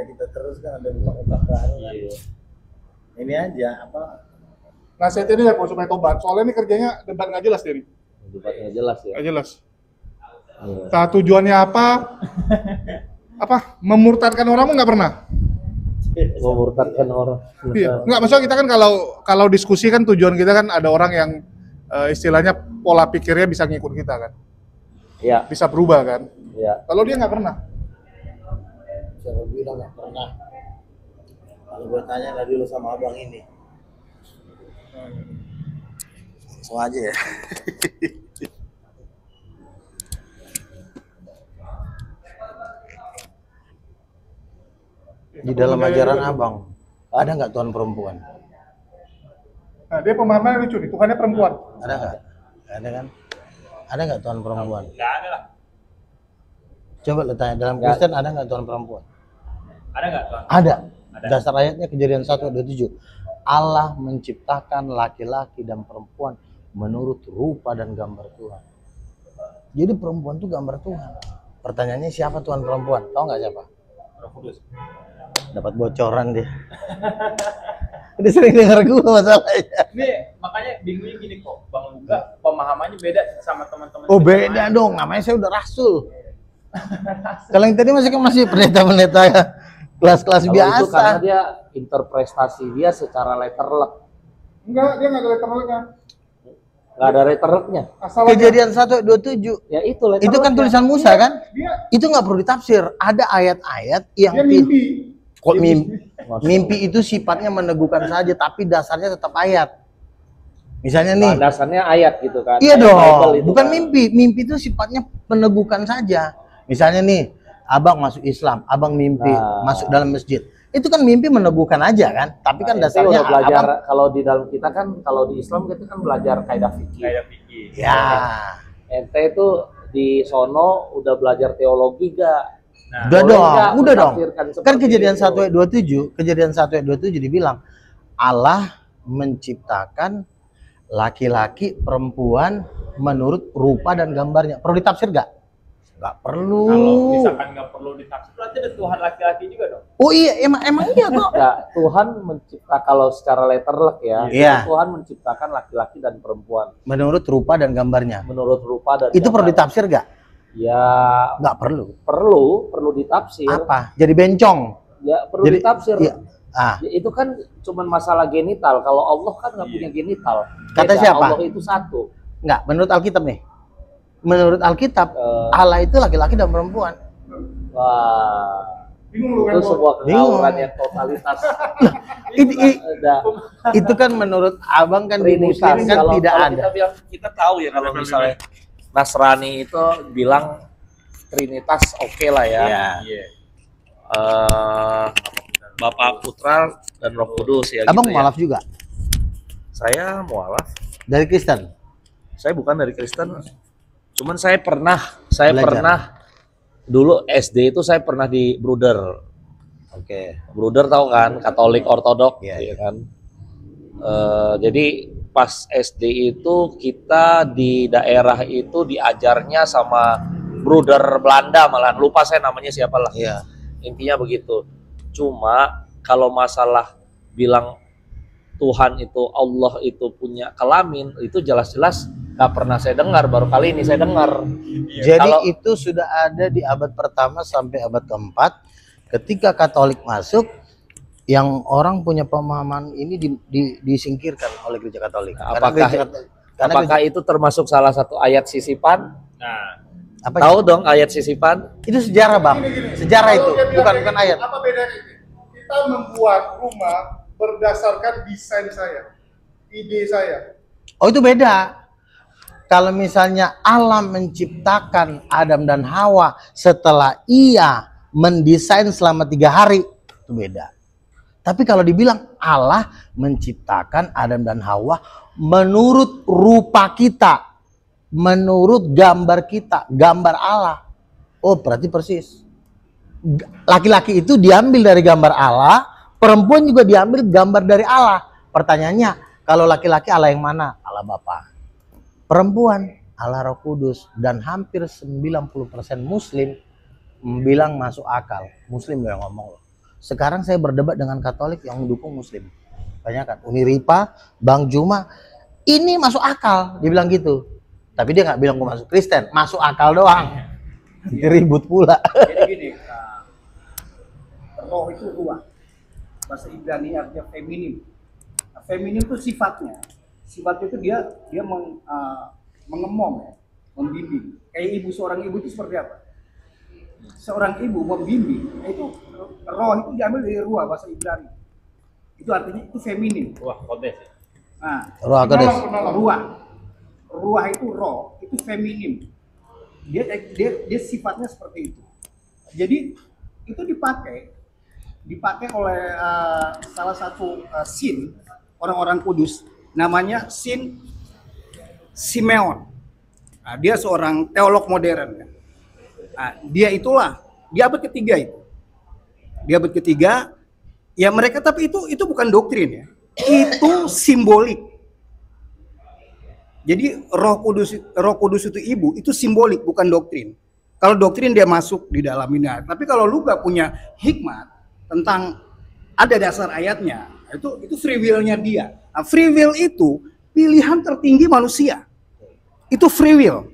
kita terus kan, ada muka-muka baru kan. Ini aja apa? Nasihat ini ya supaya tobat. Soalnya ini kerjanya debat nggak jelas dari. Debat nggak jelas ya. Nggak jelas. Nah, tujuannya apa? Apa? Memurtadkan orang nggak pernah. Memurtadkan orang. Iya. Nggak, maksudnya kita kan kalau diskusi kan tujuan kita kan ada orang yang istilahnya pola pikirnya bisa ngikut kita kan. Iya. Bisa berubah kan. Iya. Kalau dia nggak pernah. Siapa bilang nggak pernah? Kalau gue tanya tadi lu sama abang ini, langsung aja ya. Di dalam ajaran abang ada nggak Tuhan perempuan? Nah, dia pemahamannya lucu nih, Tuhannya perempuan. Ada nggak? Ada kan? Ada nggak Tuhan perempuan? Nggak ada lah. Coba lu tanya, dalam Kristen ada nggak Tuhan perempuan? Ada nggak Tuhan? Ada. Dasar ayatnya Kejadian 1:27. Allah menciptakan laki-laki dan perempuan menurut rupa dan gambar Tuhan. Jadi perempuan itu gambar Tuhan. Pertanyaannya siapa Tuhan perempuan? Tahu nggak siapa? Roh Kudus. Dapat bocoran dia. Udah sering dengar gua masalahnya. Ini makanya bingungnya gini kok, Bang Luga pemahamannya beda sama teman-teman. Oh beda dong, namanya saya udah rasul. Kalau yang tadi masih pendeta-pendeta ya, kelas-kelas Kalau biasa. itu karena dia interpretasi dia secara letterlek. Enggak, dia nggak ada letterleknya. Nggak ada letterleknya. Asal Kejadian 1:27. Ya itu letterleknya. Itu kan tulisan Musa kan? dia Itu nggak perlu ditafsir. Ada ayat-ayat yang dia mimpi. Kok mimpi itu sifatnya meneguhkan saja, tapi dasarnya tetap ayat. Misalnya nih, Nah, dasarnya ayat gitu kan. iya Ayat dong, Bible itu bukan kan. mimpi. Mimpi itu sifatnya meneguhkan saja. Misalnya nih, abang masuk Islam, abang mimpi masuk dalam masjid. Itu kan mimpi meneguhkan aja kan, tapi kan Ente dasarnya udah belajar abang, kalau di dalam kita kan, kalau di Islam kita kan belajar kaidah fikih. Kayak pikir. ya. Ente itu di sono udah belajar teologi gak? Nah, Udah boleh dong, nggak udah dong. mentafsirkan Kan seperti Kejadian itu? 1:27 dibilang Allah menciptakan laki-laki perempuan menurut rupa dan gambarnya. Perlu ditafsir gak? Gak perlu. kalau misalkan nggak perlu ditafsir, berarti ada Tuhan laki-laki juga dong. Oh iya, emang iya kok. Ya, Tuhan mencipta, kalau secara letterlek ya, Iya. Tuhan menciptakan laki-laki dan perempuan Menurut rupa dan gambarnya. menurut rupa dan Itu perlu gambar. ditafsir gak? Ya Gak perlu. perlu ditafsir. Apa? Jadi bencong. Ya perlu Jadi, ditafsir. iya. Ah, Ya, itu kan cuman masalah genital. Kalau Allah kan nggak punya genital. Kata Beda, siapa? Allah itu satu. enggak. Menurut Alkitab nih. Menurut Alkitab, Eh, Allah itu laki-laki dan perempuan. Wah, Bingung lu kan? itu sebuah Bingung. kengawuran yang totalitas. Itu, itu kan menurut abang kan di Trinitas. Muslim kan Kalau- tidak kalau ada. Kita bilang, kita tahu ya kalau misalnya Nasrani itu bilang Trinitas oke lah ya. Iya. Bapa, Putra, dan Roh Kudus ya. Abang gitu mualaf juga Saya mualaf. dari Kristen. Saya bukan dari Kristen. Cuman saya pernah Belajar. dulu SD itu saya pernah di Bruder. Oke. Bruder tahu kan, Katolik Ortodok, Iya, ya kan. Jadi pas SD itu kita di daerah itu diajarnya sama Bruder Belanda, malahan lupa saya namanya siapa lah. Iya. Intinya begitu. Cuma kalau masalah bilang Tuhan itu, Allah itu punya kelamin, itu jelas-jelas nggak pernah saya dengar, baru kali ini saya dengar. Jadi Kalau- itu sudah ada di abad pertama sampai abad keempat. Ketika Katolik masuk, yang orang punya pemahaman ini disingkirkan oleh gereja Katolik. Apakah itu termasuk salah satu ayat sisipan? Nah, apa Tahu dong ayat sisipan? itu sejarah bang, sejarah itu Kalau dia bilang bukan kayak gitu, ayat. Apa bedanya itu? Kita membuat rumah berdasarkan desain saya, ide saya. Oh itu beda. Kalau misalnya Allah menciptakan Adam dan Hawa setelah ia mendesain selama 3 hari, itu beda. Tapi kalau dibilang Allah menciptakan Adam dan Hawa menurut rupa kita, menurut gambar kita, gambar Allah. Oh berarti persis. Laki-laki itu diambil dari gambar Allah, perempuan juga diambil gambar dari Allah. Pertanyaannya, kalau laki-laki Allah yang mana? Allah Bapa. Perempuan Allah Roh Kudus, dan hampir 90% Muslim bilang masuk akal. Muslim loh yang ngomong loh. Sekarang saya berdebat dengan Katolik yang mendukung Muslim. Banyak kan, Umi Ripa, Bang Juma, ini masuk akal, dia bilang gitu. Tapi dia nggak bilang gue masuk Kristen, masuk akal doang. Ribut pula. Jadi gini, roh itu ruah. Bahasa Ibrani artinya feminim. Nah, feminim itu sifatnya itu dia mengemom ya, membimbing. Kayak ibu, seorang ibu itu seperti apa? Seorang ibu membimbing, itu roh itu diambil dari ruah, bahasa Ibrani. Itu artinya itu feminim. Wah, kodes. Nah, Ruah kodes. Ruah itu roh, itu feminim. Dia sifatnya seperti itu. Jadi itu dipakai oleh salah satu sin orang-orang Kudus, namanya Sin Simeon. Nah, dia seorang teolog modern. Nah, dia abad ketiga itu. Di abad ketiga, ya mereka, tapi itu bukan doktrin ya. Itu simbolik. Jadi Roh Kudus itu ibu, itu simbolik, bukan doktrin. Kalau doktrin dia masuk di dalam ini. Tapi kalau lu gak punya hikmat tentang ada dasar ayatnya, itu free will-nya dia. Nah, free will itu pilihan tertinggi manusia. Itu free will.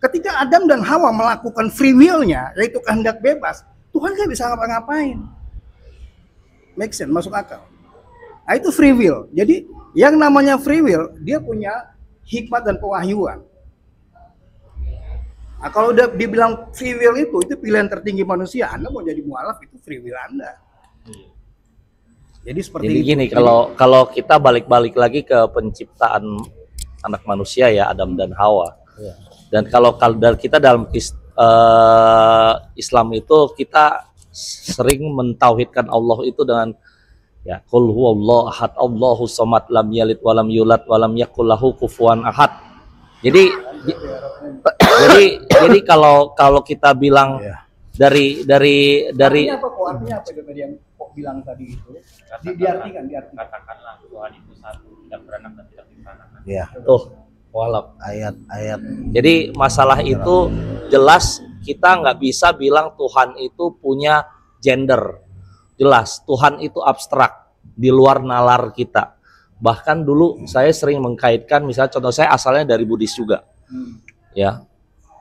Ketika Adam dan Hawa melakukan free will-nya, yaitu kehendak bebas, Tuhan gak bisa ngapa-ngapain. Make sense, masuk akal. Nah, itu free will. Jadi yang namanya free will, dia punya hikmat dan pewahyuan. Nah, kalau udah dibilang free will itu pilihan tertinggi manusia, Anda mau jadi mualaf, itu free will Anda. Jadi seperti Jadi itu. gini, kalau kita balik lagi ke penciptaan anak manusia ya, Adam dan Hawa. Iya. Dan kalau kita dalam Islam itu kita sering mentauhidkan Allah itu dengan ya qul huwallahu ahad Allahus samad lam yalid walam yulad walam yakul lahu kufuwan ahad. Jadi kalau kita bilang dari Artinya apa tadi yang kok bilang tadi itu? Diartikan. Katakanlah Tuhan itu satu, tidak beranak dan tidak diperanakan. Iya. tuh walaf. Ayat-ayat. Jadi masalah itu jelas kita nggak bisa bilang Tuhan itu punya gender. Jelas Tuhan itu abstrak, di luar nalar kita. Bahkan dulu saya sering mengkaitkan, misalnya contoh saya asalnya dari Buddhis juga. Ya,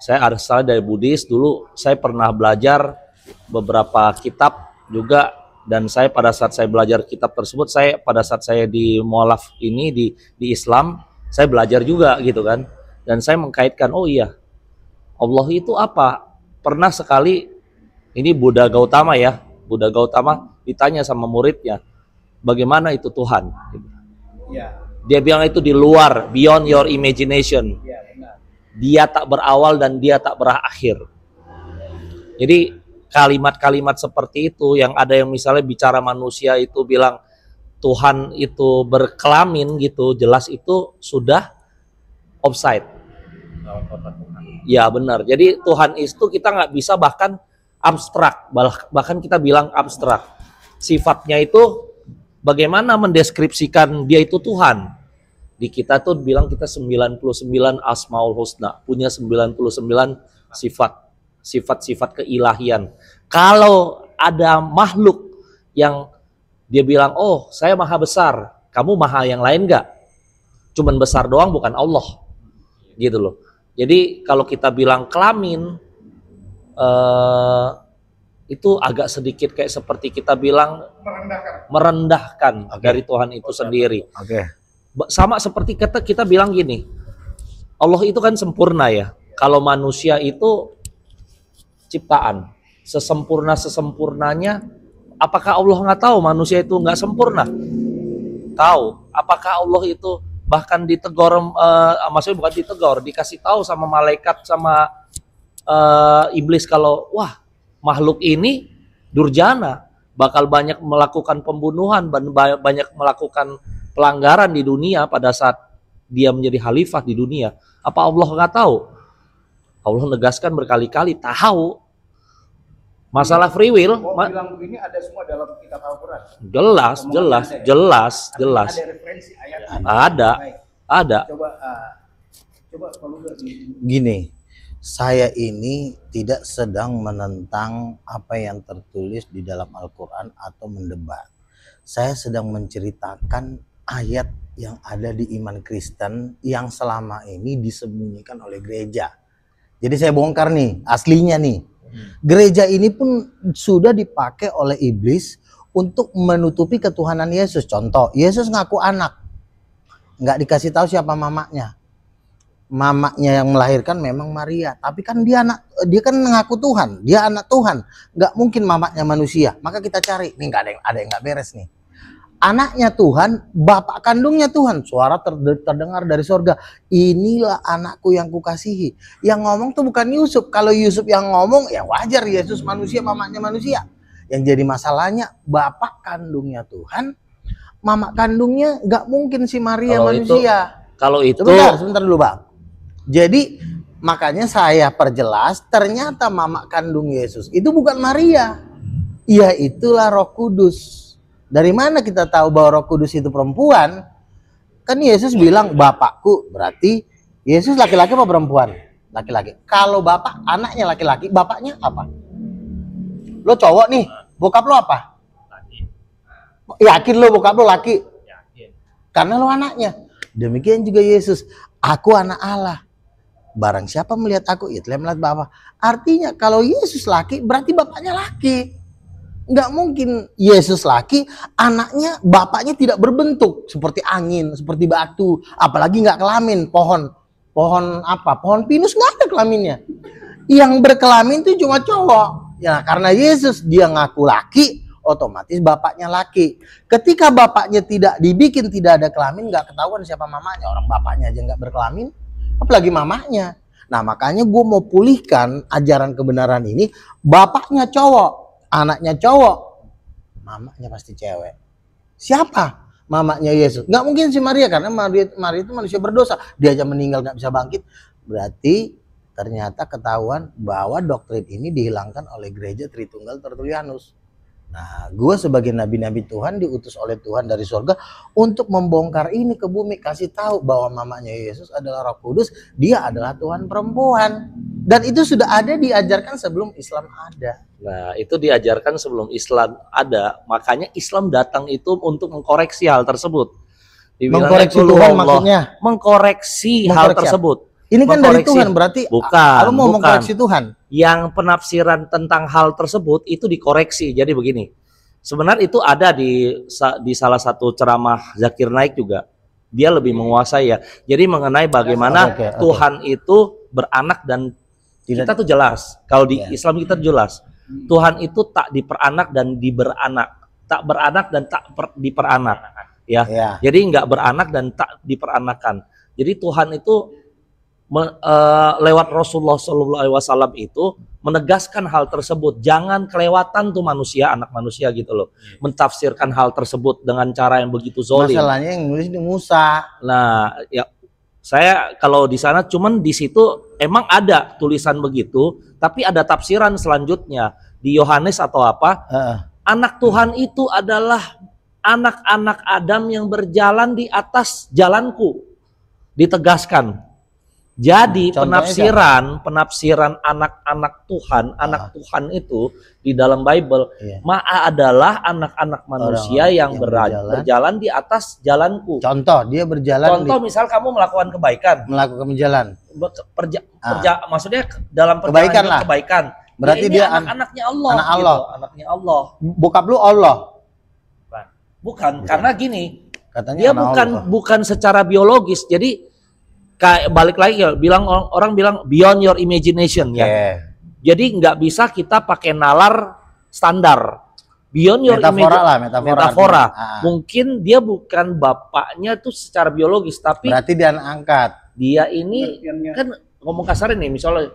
saya asalnya dari Buddhis. Dulu saya pernah belajar beberapa kitab juga, dan saya pada saat saya belajar kitab tersebut, pada saat saya di mualaf ini di Islam, saya belajar juga gitu kan. Dan saya mengkaitkan, oh iya, Allah itu apa? Pernah sekali, ini Buddha Gautama ya, Buddha Gautama ditanya sama muridnya, bagaimana itu Tuhan? Ya. Dia bilang itu di luar, beyond your imagination. Ya, benar. Dia tak berawal dan dia tak berakhir. Jadi kalimat-kalimat seperti itu, yang ada yang misalnya bicara manusia itu bilang Tuhan itu berkelamin gitu, jelas itu sudah offside. Ya benar. Jadi Tuhan itu kita nggak bisa bahkan abstrak, bahkan kita bilang abstrak. Sifatnya itu bagaimana mendeskripsikan dia itu Tuhan. Di kita tuh bilang kita 99 Asmaul Husna, punya 99 sifat-sifat keilahian. Kalau ada makhluk yang dia bilang, oh saya maha besar, kamu maha yang lain nggak? Cuman besar doang, bukan Allah. Gitu loh. Jadi kalau kita bilang kelamin, itu agak sedikit kayak seperti kita bilang merendahkan dari Tuhan itu sendiri. Sama seperti kita bilang gini, Allah itu kan sempurna ya. Kalau manusia itu ciptaan, sesempurnanya, apakah Allah nggak tahu manusia itu nggak sempurna? Tahu. Apakah Allah itu bahkan ditegur, maksudnya bukan ditegur, dikasih tahu sama malaikat, sama iblis kalau wah makhluk ini durjana, bakal banyak melakukan pembunuhan, banyak melakukan pelanggaran di dunia pada saat dia menjadi khalifah di dunia. Apa Allah nggak tahu? Allah negaskan berkali-kali, tahu. Masalah free will, bilang begini ada semua dalam kitab Al-Quran. Jelas. Ada referensi ayatnya. Ada. Coba kalau Gini, Saya ini tidak sedang menentang apa yang tertulis di dalam Al-Quran atau mendebat. Saya sedang menceritakan ayat yang ada di iman Kristen yang selama ini disembunyikan oleh gereja. Jadi saya bongkar nih, aslinya nih. Gereja ini pun sudah dipakai oleh iblis untuk menutupi ketuhanan Yesus. Contoh, Yesus ngaku anak. Nggak dikasih tahu siapa mamanya. Mamanya yang melahirkan memang Maria. Tapi kan dia kan ngaku Tuhan. Dia anak Tuhan. Nggak mungkin mamanya manusia. Maka kita cari. Nih ada yang nggak beres nih. Anaknya Tuhan, bapak kandungnya Tuhan. Suara terdengar dari sorga. Inilah anakku yang kukasihi. Yang ngomong tuh bukan Yusuf. Kalau Yusuf yang ngomong, ya wajar. Yesus manusia, mamanya manusia. Yang jadi masalahnya, bapak kandungnya Tuhan, mama kandungnya nggak mungkin si Maria manusia. Kalau itu... Sebentar dulu Bang. Jadi makanya saya perjelas, ternyata mama kandung Yesus itu bukan Maria. Ya itulah Roh Kudus. Dari mana kita tahu bahwa Roh Kudus itu perempuan? Kan Yesus bilang bapakku, berarti Yesus laki-laki apa perempuan? Laki-laki. Kalau bapak anaknya laki-laki, bapaknya apa? Lo cowok nih, bokap lo apa? Yakin lo bokap lo laki? Yakin. Karena lo anaknya. Demikian juga Yesus. Aku anak Allah. Barang siapa melihat aku, ya telah melihat Bapa. Artinya kalau Yesus laki, berarti bapaknya laki. Nggak mungkin Yesus laki, anaknya, bapaknya tidak berbentuk seperti angin, seperti batu, apalagi nggak kelamin. Pohon apa? Pohon pinus nggak ada kelaminnya. Yang berkelamin itu cuma cowok. Ya karena Yesus dia ngaku laki, otomatis bapaknya laki. Ketika bapaknya tidak dibikin tidak ada kelamin, nggak ketahuan siapa mamanya. Orang bapaknya aja nggak berkelamin, apalagi mamanya. Nah makanya gue mau pulihkan ajaran kebenaran ini. Bapaknya cowok, anaknya cowok, mamanya pasti cewek. Siapa mamanya Yesus? Nggak mungkin si Maria, karena Maria itu manusia berdosa. Dia aja meninggal nggak bisa bangkit. Berarti ternyata ketahuan bahwa doktrin ini dihilangkan oleh gereja Tritunggal Tertulianus. Nah, gue sebagai nabi-nabi Tuhan diutus oleh Tuhan dari surga untuk membongkar ini ke bumi, kasih tahu bahwa mamanya Yesus adalah Roh Kudus, dia adalah Tuhan perempuan. Dan itu sudah ada diajarkan sebelum Islam ada. Nah, itu diajarkan sebelum Islam ada. Makanya Islam datang itu untuk mengkoreksi hal tersebut. Mengkoreksi Tuhan maksudnya? Mengkoreksi hal tersebut. Ini kan dari Tuhan, berarti bukan, apa mau mengkoreksi Tuhan? Yang penafsiran tentang hal tersebut itu dikoreksi. Jadi begini, sebenarnya itu ada di salah satu ceramah Zakir Naik juga. Dia lebih menguasai ya. Jadi mengenai bagaimana Tuhan itu beranak dan kita tuh jelas. Kalau di Islam kita jelas. Tuhan itu tak diperanak dan diberanak. Tak beranak dan tak diperanak. Ya. Jadi nggak beranak dan tak diperanakan. Jadi Tuhan itu lewat Rasulullah SAW itu menegaskan hal tersebut. Jangan kelewatan tuh manusia, anak manusia gitu loh, mentafsirkan hal tersebut dengan cara yang begitu zolim. Masalahnya yang nulis di Musa. Nah, ya saya kalau di sana cuman di situ emang ada tulisan begitu, tapi ada tafsiran selanjutnya di Yohanes atau apa. Anak Tuhan itu adalah anak-anak Adam yang berjalan di atas jalanku. Ditegaskan. Jadi penafsiran anak-anak Tuhan, anak Tuhan itu di dalam Bible adalah anak-anak manusia yang berjalan di atas jalanku. Contoh, dia berjalan. Contoh misal kamu melakukan kebaikan, berjalan. Maksudnya dalam kebaikan lah. Kebaikan. Berarti dia anak-anaknya Allah. Anak Allah. Gitu, anaknya Allah. Bokap lu Allah. Bukan. Karena gini, katanya dia bukan secara biologis. Jadi kayak balik lagi ya, orang bilang beyond your imagination ya. Jadi nggak bisa kita pakai nalar standar. Beyond your metafora. Mungkin dia bukan bapaknya tuh secara biologis, tapi berarti dia anak angkat. Dia ini kan ngomong kasar nih, misalnya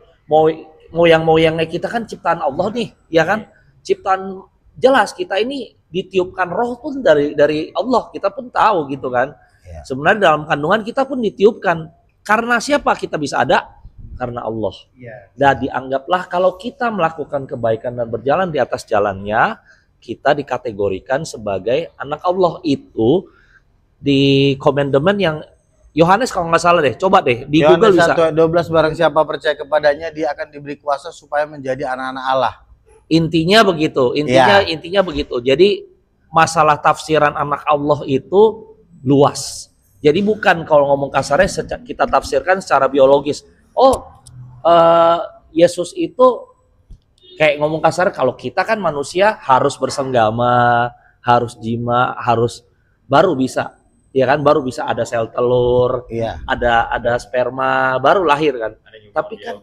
moyang-moyangnya kita kan ciptaan Allah nih, ya kan? Ciptaan jelas kita ini ditiupkan roh pun dari Allah, kita pun tahu gitu kan. Sebenarnya dalam kandungan kita pun ditiupkan. Karena siapa kita bisa ada? Karena Allah. Dan dianggaplah kalau kita melakukan kebaikan dan berjalan di atas jalannya, kita dikategorikan sebagai anak Allah. Itu di komandemen yang Yohanes kalau nggak salah deh, coba deh di Yohanes Google bisa. 1 ayat 12, barang siapa percaya kepadanya dia akan diberi kuasa supaya menjadi anak-anak Allah. Intinya begitu, intinya begitu. Jadi masalah tafsiran anak Allah itu luas. Jadi bukan kalau ngomong kasarnya kita tafsirkan secara biologis. Yesus itu kayak ngomong kasar, kalau kita kan manusia harus bersenggama, harus jima, harus baru bisa, ya kan, baru bisa ada sel telur, Iya. ada sperma, baru lahir kan. Tapi kan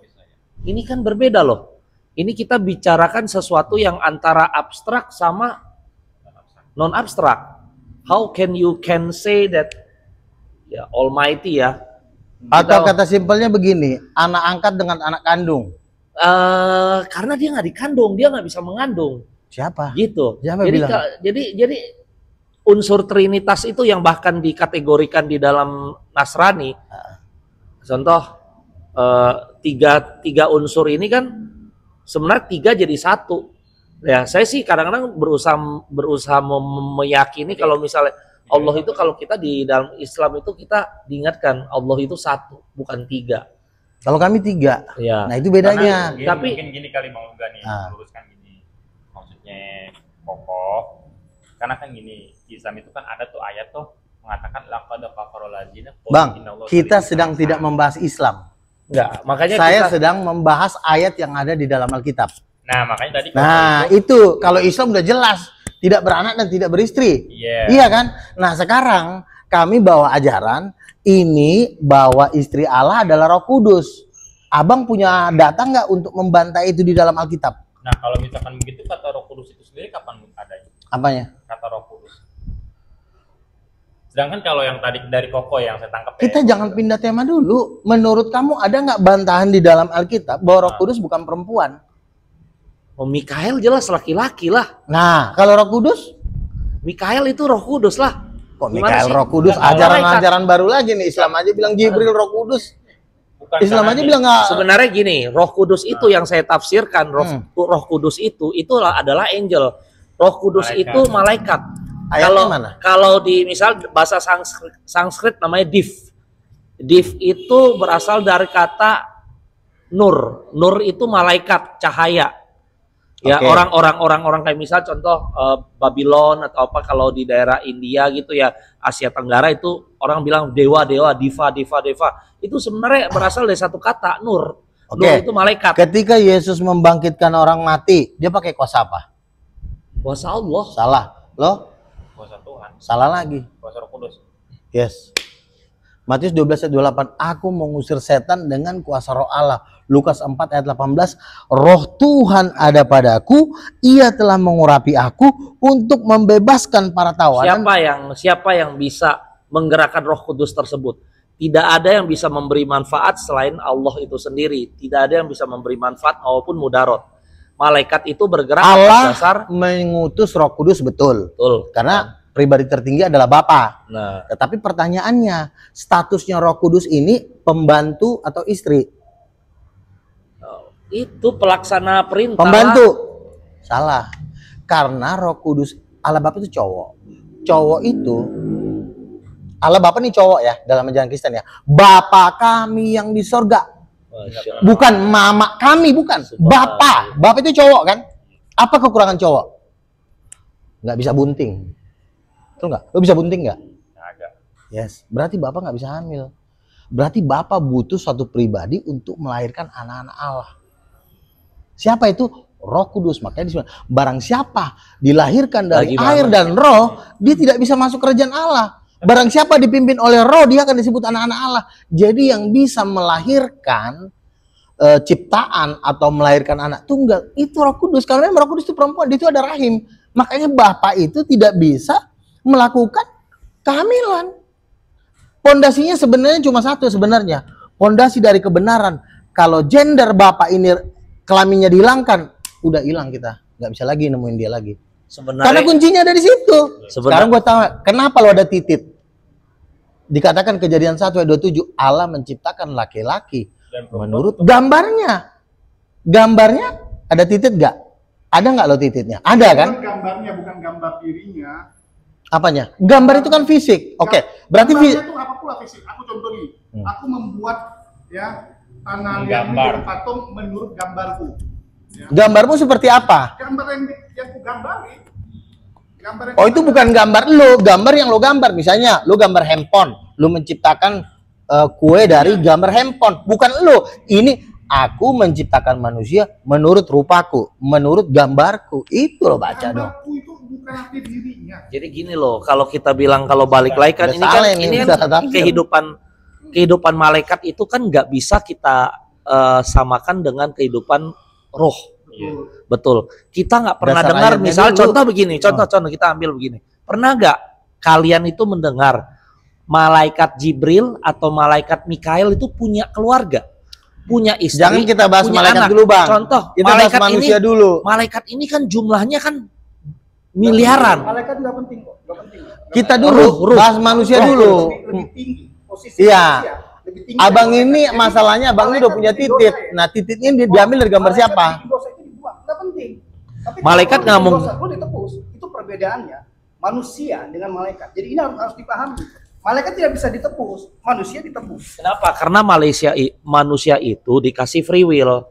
ini kan berbeda loh. Ini kita bicarakan sesuatu yang antara abstrak sama non abstrak. How can you say that ya Almighty ya? Atau kata simpelnya begini, anak angkat dengan anak kandung. Karena dia nggak dikandung, dia nggak bisa mengandung. Siapa? Gitu. Siapa Jadi, bilang? jadi unsur Trinitas itu yang bahkan dikategorikan di dalam Nasrani. Contoh tiga unsur ini kan sebenarnya tiga jadi satu. Ya, saya sih kadang-kadang berusaha meyakini kalau misalnya Allah itu, kalau kita di dalam Islam itu kita diingatkan Allah itu satu, bukan tiga. Kalau kami 3. Ya. Nah itu bedanya. Tapi- mungkin gini kali Bang Luga nih, Ah. luruskan gini. Maksudnya kokoh. Karena kan gini, Islam itu kan ada tuh ayat tuh mengatakan laqad kafarul ladzina qalu Bang, innallaha kita salisu sedang salasa. tidak membahas Islam. Enggak, makanya Saya kita, sedang membahas ayat yang ada di dalam Alkitab. Nah, makanya tadi Nah, itu kalau Islam udah jelas, tidak beranak dan tidak beristri. iya. Iya kan? Nah, sekarang kami bawa ajaran ini bahwa istri Allah adalah Roh Kudus. Abang punya data nggak untuk membantah itu di dalam Alkitab? Nah, kalau misalkan begitu kata Roh Kudus itu sendiri kapan adanya? Apanya? Kata Roh Kudus. Sedangkan kalau yang tadi dari Koko yang saya tangkap Kita jangan pindah tema dulu. Menurut kamu ada nggak bantahan di dalam Alkitab bahwa Roh Kudus bukan perempuan? Mikael jelas laki-laki lah. Nah, kalau Roh Kudus? Mikael itu Roh Kudus lah. Kok Gimana Mikael sih? Roh Kudus? Nggak, Ajaran-ajaran baru lagi nih. Islam aja bilang Jibril Roh Kudus. bukan Islam karena aja ini- bilang nggak. Sebenarnya gini, Roh Kudus itu yang saya tafsirkan, Roh Kudus itu adalah angel. Roh Kudus Malaikat. itu malaikat. Ayatnya mana? Kalau di misal bahasa Sanskrit namanya div. Div itu berasal dari kata nur. Nur itu malaikat, cahaya. Ya, Oke. orang kayak misal contoh Babylon atau apa, kalau di daerah India gitu ya, Asia Tenggara itu orang bilang dewa, diva. Itu sebenarnya berasal dari satu kata, nur. Oke. Nur itu malaikat. Ketika Yesus membangkitkan orang mati, dia pakai kuasa apa? Kuasa Allah. Salah. Loh, kuasa Tuhan, salah lagi. kuasa Roh Kudus. Yes. Matius 12 ayat 28, aku mengusir setan dengan kuasa roh Allah. Lukas 4 ayat 18, roh Tuhan ada padaku, ia telah mengurapi aku untuk membebaskan para tawanan. Siapa yang bisa menggerakkan Roh Kudus tersebut? Tidak ada yang bisa memberi manfaat selain Allah itu sendiri. Tidak ada yang bisa memberi manfaat maupun mudarat. Malaikat itu bergerak atas Allah dasar mengutus Roh Kudus, betul. betul. Karena pribadi tertinggi adalah Bapa. Nah, Tetapi pertanyaannya, statusnya Roh Kudus ini pembantu atau istri? itu pelaksana perintah. Pembantu. Salah. Karena Roh Kudus, Allah Bapa itu cowok. Cowok itu, Allah Bapa ini cowok ya, dalam ajaran Kristen ya. Bapa kami yang di sorga. Masya Allah. Bukan mama kami, bukan. Bapa. Bapa itu cowok kan? Apa kekurangan cowok? Nggak bisa bunting. Betul nggak? Lo bisa bunting nggak? Agak. Yes. Berarti Bapak nggak bisa hamil. Berarti Bapak butuh suatu pribadi untuk melahirkan anak-anak Allah. Siapa itu? Roh Kudus. Makanya disebut, barang siapa dilahirkan dari Lagi air mana? dan roh, dia tidak bisa masuk kerajaan Allah. Barang siapa dipimpin oleh roh, dia akan disebut anak-anak Allah. Jadi yang bisa melahirkan ciptaan atau melahirkan anak tunggal, itu Roh Kudus. Karena Roh Kudus itu perempuan, dia itu ada rahim. Makanya Bapak itu tidak bisa melakukan kehamilan. Pondasinya sebenarnya cuma satu sebenarnya. Pondasi dari kebenaran. Kalau gender Bapak ini kelaminnya dihilangkan, udah hilang kita. Nggak bisa lagi nemuin dia lagi. Karena Sebenarnya kuncinya ada di situ. Sebenarnya- Sekarang gue tahu kenapa lo ada titik. Dikatakan Kejadian 1 ayat 27, Allah menciptakan laki-laki Dan perempuan menurut untuk- gambarnya. Gambarnya ada titik nggak? Ada nggak lo titiknya? Ada kan? Gambarnya bukan gambar dirinya. Apanya? Gambar itu kan fisik. Oke, berarti gambarnya itu apa pula fisik? Aku contoh nih. Aku membuat ya tanah liat Gambar. menjadi patung menurut gambarku. Ya. gambarmu seperti apa? Gambar yang ku gambari. Gambar yang Oh, itu bukan gambar lo, gambar yang lo gambar. Misalnya, lo gambar handphone, lo menciptakan kue dari gambar handphone. Bukan lo. Ini aku menciptakan manusia menurut rupaku, menurut gambarku. Itu lo baca dong. gambarku itu bukan arti dirinya. Jadi gini loh, kalau kita bilang kalau balik lagi kan Udah ini kan salah ini, ini bisa kan tafsir. kehidupan malaikat itu kan nggak bisa kita samakan dengan kehidupan roh. Betul. Kita nggak pernah Dasar dengar, ayatnya misal dulu. contoh begini, contoh kita ambil begini. Pernah nggak kalian itu mendengar malaikat Jibril atau malaikat Mikail itu punya keluarga, punya istri? Jangan kita bahas punya malaikat anak. dulu, Bang. Contoh, Kita bahas manusia dulu. Malaikat ini kan jumlahnya kan miliaran. Malaikat nggak penting kok, nggak penting. Kita dulu bahas manusia dulu. Lebih tinggi posisi Iya. manusia, lebih tinggi Abang dari ini malaikat. masalahnya abang ini udah punya titit. Nah, tititnya diambil dari gambar Malaikat siapa? bikin dosa itu dibuang, nggak penting. Tapi Malaikat kalau nggak bikin mau- dosa, lu ditebus. Itu perbedaannya manusia dengan malaikat. Jadi ini harus dipahami. Malaikat tidak bisa ditebus, manusia ditebus. Kenapa? Karena manusia itu dikasih free will.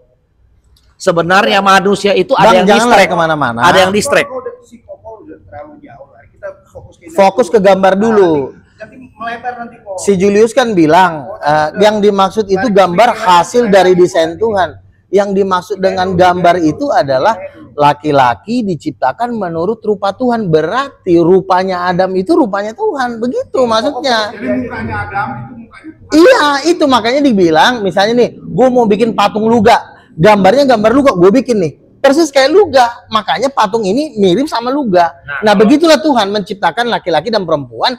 Sebenarnya manusia itu ada Bang, yang jangan distract, lari kemana-mana. ada yang distract. Kalau udah psikopol udah terlalu jauh lah. Kita fokus ke ini Fokus dulu. ke gambar dulu. Nanti melebar nanti kok. Si Julius kan bilang yang dimaksud itu gambar hasil dari desain Tuhan. Yang dimaksud dengan gambar itu adalah laki-laki diciptakan menurut rupa Tuhan. Berarti rupanya Adam itu rupanya Tuhan. Begitu maksudnya. Jadi mukanya Adam itu mukanya Tuhan. Iya, itu makanya dibilang misalnya nih, gue mau bikin patung luga. Gambarnya gambar luga, gue bikin nih. Persis kayak luga. Makanya patung ini mirip sama luga. Nah, begitulah Tuhan menciptakan laki-laki dan perempuan.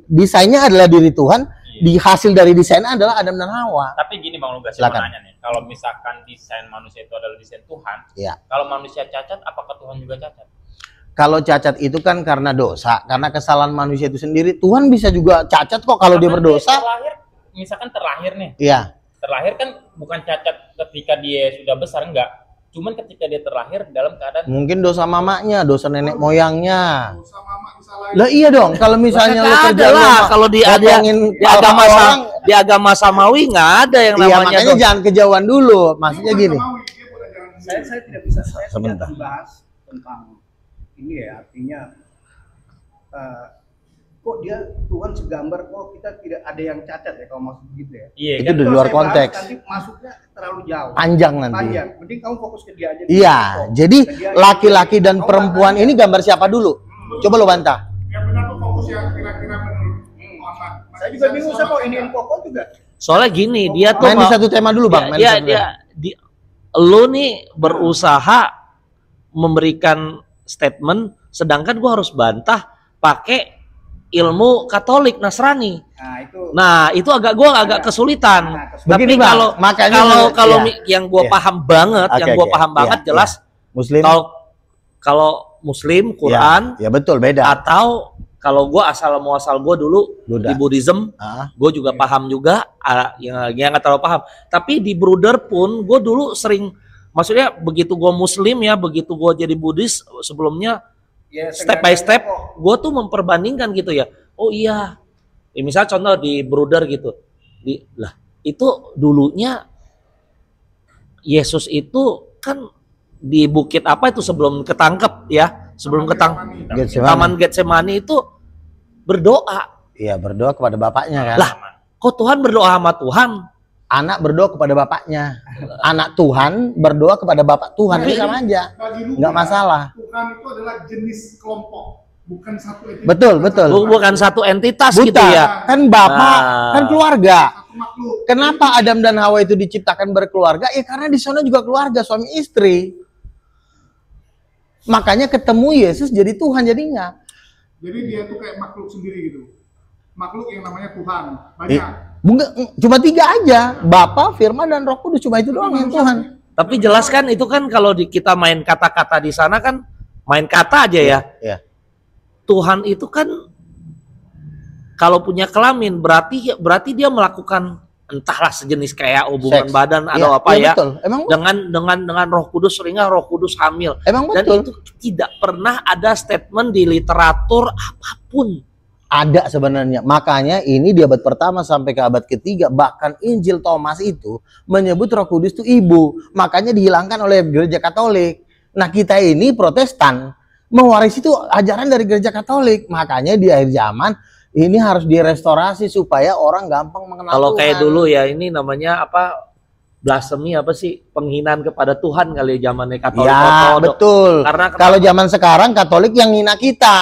Desainnya adalah diri Tuhan. Di hasil dari desainnya adalah Adam dan Hawa. Tapi gini Bang Lugas, saya mau Silakan. nanya nih, kalau misalkan desain manusia itu adalah desain Tuhan, Iya. kalau manusia cacat, apakah Tuhan juga cacat? Kalau cacat itu kan karena dosa, karena kesalahan manusia itu sendiri. Tuhan bisa juga cacat kok kalau dia Karena berdosa. terlahir, misalkan terlahir nih, Iya. terlahir kan bukan cacat ketika dia sudah besar, enggak. Cuman ketika dia terlahir dalam keadaan Mungkin dosa mamanya, dosa nenek moyangnya. Dosa mama disalahin. Lah iya dong, kalau misalnya lu Nggak kerja ada lah, kalau di orang, di agama Samawi nggak ada yang iya namanya makanya jangan kejauhan dulu. Maksudnya Dia bukan gini. Samawi, dia bukan jalan sendiri. Saya tidak bisa saya Sebentar. tidak membahas tentang ini ya, artinya kok dia Tuhan segambar kok kita tidak ada yang cacat ya kalau maksud gitu ya. iya Itu kan? di Kalau luar saya bahas, konteks. Nanti masuknya terlalu jauh. Panjang nanti. Panjang. Mending kamu fokus ke dia aja. Iya, jadi Ke dia aja. laki-laki dan Kamu perempuan tanya. ini gambar siapa dulu? Coba lo bantah. Yang benar tuh fokus yang kira-kira menurut Muhammad. Saya juga bingung saya kok ini pokok juga. Soalnya gini, dia tuh Main di mau- satu tema dulu bang. Main di dia, satu dia, tema. di- lu nih berusaha memberikan statement, sedangkan gua harus bantah pakai ilmu Katolik Nasrani. Nah, itu Nah, itu gua agak kesulitan. Nah, kesulitan. Begini, Tapi Bang, kalau makanya kalau iya. yang gua Iya. paham banget, Oke, yang gua oke. paham Iya, banget iya. jelas Muslim. kalau Muslim Quran Ya betul beda. atau kalau gua asal muasal gua dulu Buddha. di Buddhism, Ah, gue juga paham juga, yang nggak terlalu paham. Tapi di Brother pun gue dulu sering, maksudnya begitu gue Muslim ya, begitu gue jadi Buddhis sebelumnya, ya, step by step, kok. gue tuh memperbandingkan gitu ya. Oh iya, ya, misal contoh di Brother gitu, lah itu dulunya Yesus itu kan di bukit apa itu sebelum ketangkep ya, sebelum ketangkep Getsemani. Taman Getsemani itu berdoa. Iya berdoa kepada bapaknya kan. Lah, kok Tuhan berdoa sama Tuhan? Anak berdoa kepada bapaknya. Anak Tuhan berdoa kepada bapak Tuhan. Itu sama aja. Bagi lu Nggak masalah. Tuhan itu adalah jenis kelompok, bukan satu entitas. Betul, betul. Bukan satu entitas gitu Buta. ya. Kan bapak, Ah. kan keluarga. Satu makhluk. Kenapa Adam dan Hawa itu diciptakan berkeluarga? Ya karena di sana juga keluarga, suami istri. Makanya ketemu Yesus jadi Tuhan jadinya. Jadi dia tuh kayak makhluk sendiri gitu. Makhluk yang namanya Tuhan. Banyak. Bukan, cuma 3 aja. Bapa, Firman, dan Roh Kudus. Cuma itu doang yang Tuhan. Tapi jelas kan itu kan kalau kita main kata-kata di sana kan main kata aja ya. Iya. Tuhan itu kan kalau punya kelamin berarti dia melakukan entahlah sejenis kayak hubungan Seks. badan Iya, atau apa iya, ya. betul. Emang Dengan Roh Kudus, seringnya Roh Kudus hamil. emang Dan betul. itu tidak pernah ada statement di literatur apapun. Ada sebenarnya. Makanya ini di abad pertama sampai ke abad ketiga, bahkan Injil Thomas itu menyebut Roh Kudus itu ibu. Makanya dihilangkan oleh gereja Katolik. Nah, kita ini Protestan mewarisi itu ajaran dari gereja Katolik. Makanya di akhir zaman ini harus direstorasi supaya orang gampang mengenal Kalau Tuhan. kayak dulu ya, ini namanya apa? Blasfemi apa sih? Penghinaan kepada Tuhan kali ya zamannya Katolik. Ya, ortodok. betul. Karena Kalau zaman sekarang Katolik yang ngina kita.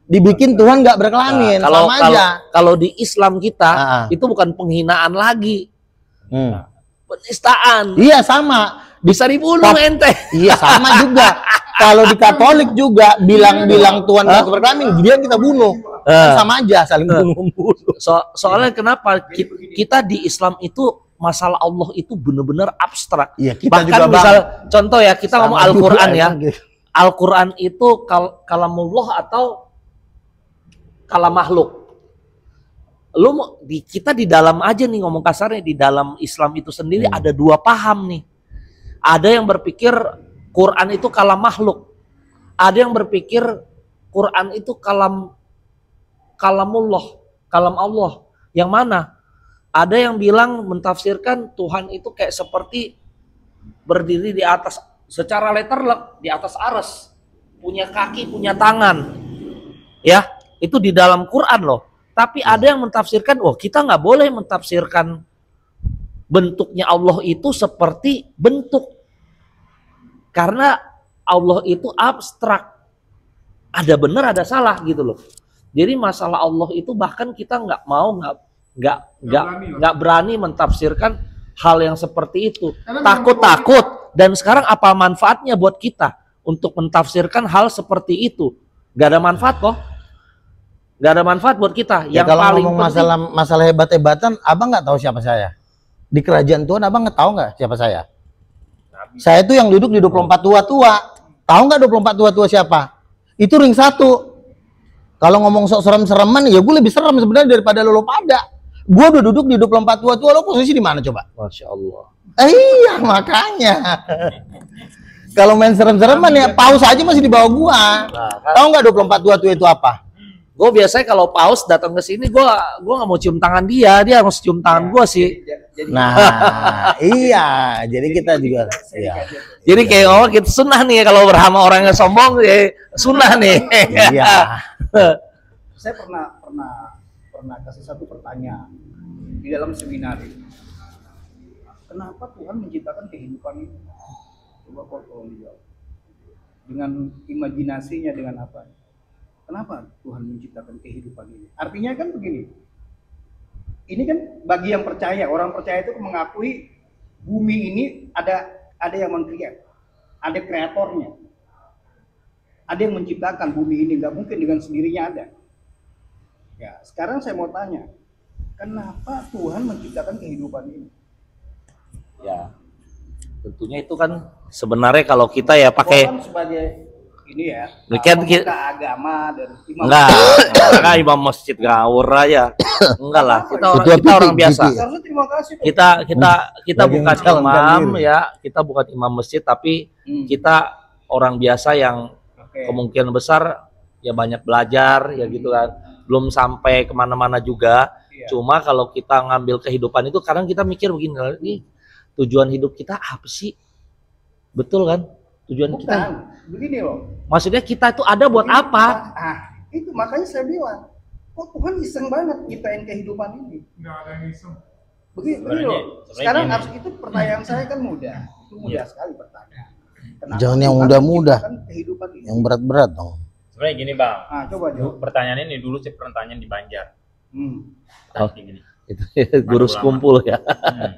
Dibikin Tuhan nggak berkelamin, kalau sama aja. kalau di Islam kita Ah. itu bukan penghinaan lagi, Hmm. penistaan. Iya, sama. Bisa dibunuh Pak- ente. Iya, sama juga. Kalau di Katolik juga bilang Tuhan nggak berkelamin, dia kita bunuh. Sama aja, saling bunuh. Soalnya kenapa kita di Islam itu masalah Allah itu benar-benar abstrak. Iya, kita Bahkan juga, Bang. misal contoh ya, kita Sama ngomong juga, Al-Qur'an ya. emang gitu. Al-Qur'an itu kalamullah atau kalam makhluk. Kita di dalam aja nih ngomong kasarnya, di dalam Islam itu sendiri ada dua paham nih. Ada yang berpikir Quran itu kalam makhluk. Ada yang berpikir Quran itu kalamullah, kalam Allah. Yang mana? Ada yang bilang mentafsirkan Tuhan itu kayak seperti berdiri di atas secara letterlek di atas aras, punya kaki, punya tangan. Ya, itu di dalam Quran loh. Tapi ada yang mentafsirkan, kita nggak boleh mentafsirkan bentuknya Allah itu seperti bentuk. Karena Allah itu abstrak. Ada benar, ada salah gitu loh. Jadi masalah Allah itu bahkan kita nggak berani mentafsirkan hal yang seperti itu. Takut. Dan sekarang apa manfaatnya buat kita untuk mentafsirkan hal seperti itu? Gak ada manfaat kok. Gak ada manfaat buat kita. Ya, Yang kalau paling ngomong penting, masalah hebat-hebatan, abang nggak tahu siapa saya. Di kerajaan Tuhan abang nggak tahu nggak siapa saya? Saya itu yang duduk di 24 tua-tua. Tahu nggak 24 tua-tua siapa? Itu ring 1. Kalau ngomong sok serem-sereman, ya gue lebih serem sebenarnya daripada lo pada. Gue udah duduk di 24 tua-tua, lo posisi di mana coba? Masya Allah. Iya, makanya. Kalau main serem-sereman ya paus aja masih di bawah gua. Tahu nggak 24 tua-tua itu apa? Gue biasanya kalau paus datang ke sini, gue nggak mau cium tangan dia harus cium tangan gue sih. Nah, iya. Jadi kita juga iya. Jadi kayak kita sunnah nih kalau bersama orang yang sombong, sunnah nih. Iya. Saya pernah kasih satu pertanyaan di dalam seminar itu. Kenapa Tuhan menciptakan kehidupan ini? Coba kau tolong dijawab. Dengan imajinasinya, dengan apa? Kenapa Tuhan menciptakan kehidupan ini? Artinya kan begini. Ini kan bagi yang percaya, orang percaya itu mengakui bumi ini ada yang mengkreat, ada kreatornya. Ada yang menciptakan bumi ini, nggak mungkin dengan sendirinya ada. Ya, sekarang saya mau tanya, kenapa Tuhan menciptakan kehidupan ini? Ya, tentunya itu kan sebenarnya kalau kita ya pakai Tuhan sebagai ini ya, Kan kita- pemuka agama dan imam. enggak imam masjid ngawur aja. Enggak lah, kita orang biasa. Seharusnya terima kasih. Tuh. Kita Lagi bukan mencalonkan imam diri. ya, kita bukan imam masjid tapi kita orang biasa yang Oke. kemungkinan besar ya banyak belajar ya gitu kan, belum sampai kemana-mana juga. Iya. Cuma kalau kita ngambil kehidupan itu kadang kita mikir begini, ini tujuan hidup kita apa sih? Betul kan? Tujuan kita, Bukan, begini loh. maksudnya kita itu ada buat apa? Itu makanya saya bilang, kok Tuhan iseng banget nyiptain kehidupan ini. Nggak ada yang iseng. Begini Sebenarnya- loh. sebenarnya Sekarang gini. harus itu pertanyaan saya kan mudah. Itu mudah sekali pertanyaan. Kenapa Jangan yang Tuhan mudah-mudah. menciptakan kehidupan ini? Yang berat-berat dong. Sebenarnya gini bang, Coba jawab. pertanyaan ini dulu sih pertanyaan di Banjar. Oh. Kayak gini. Itu guru sekumpul ya.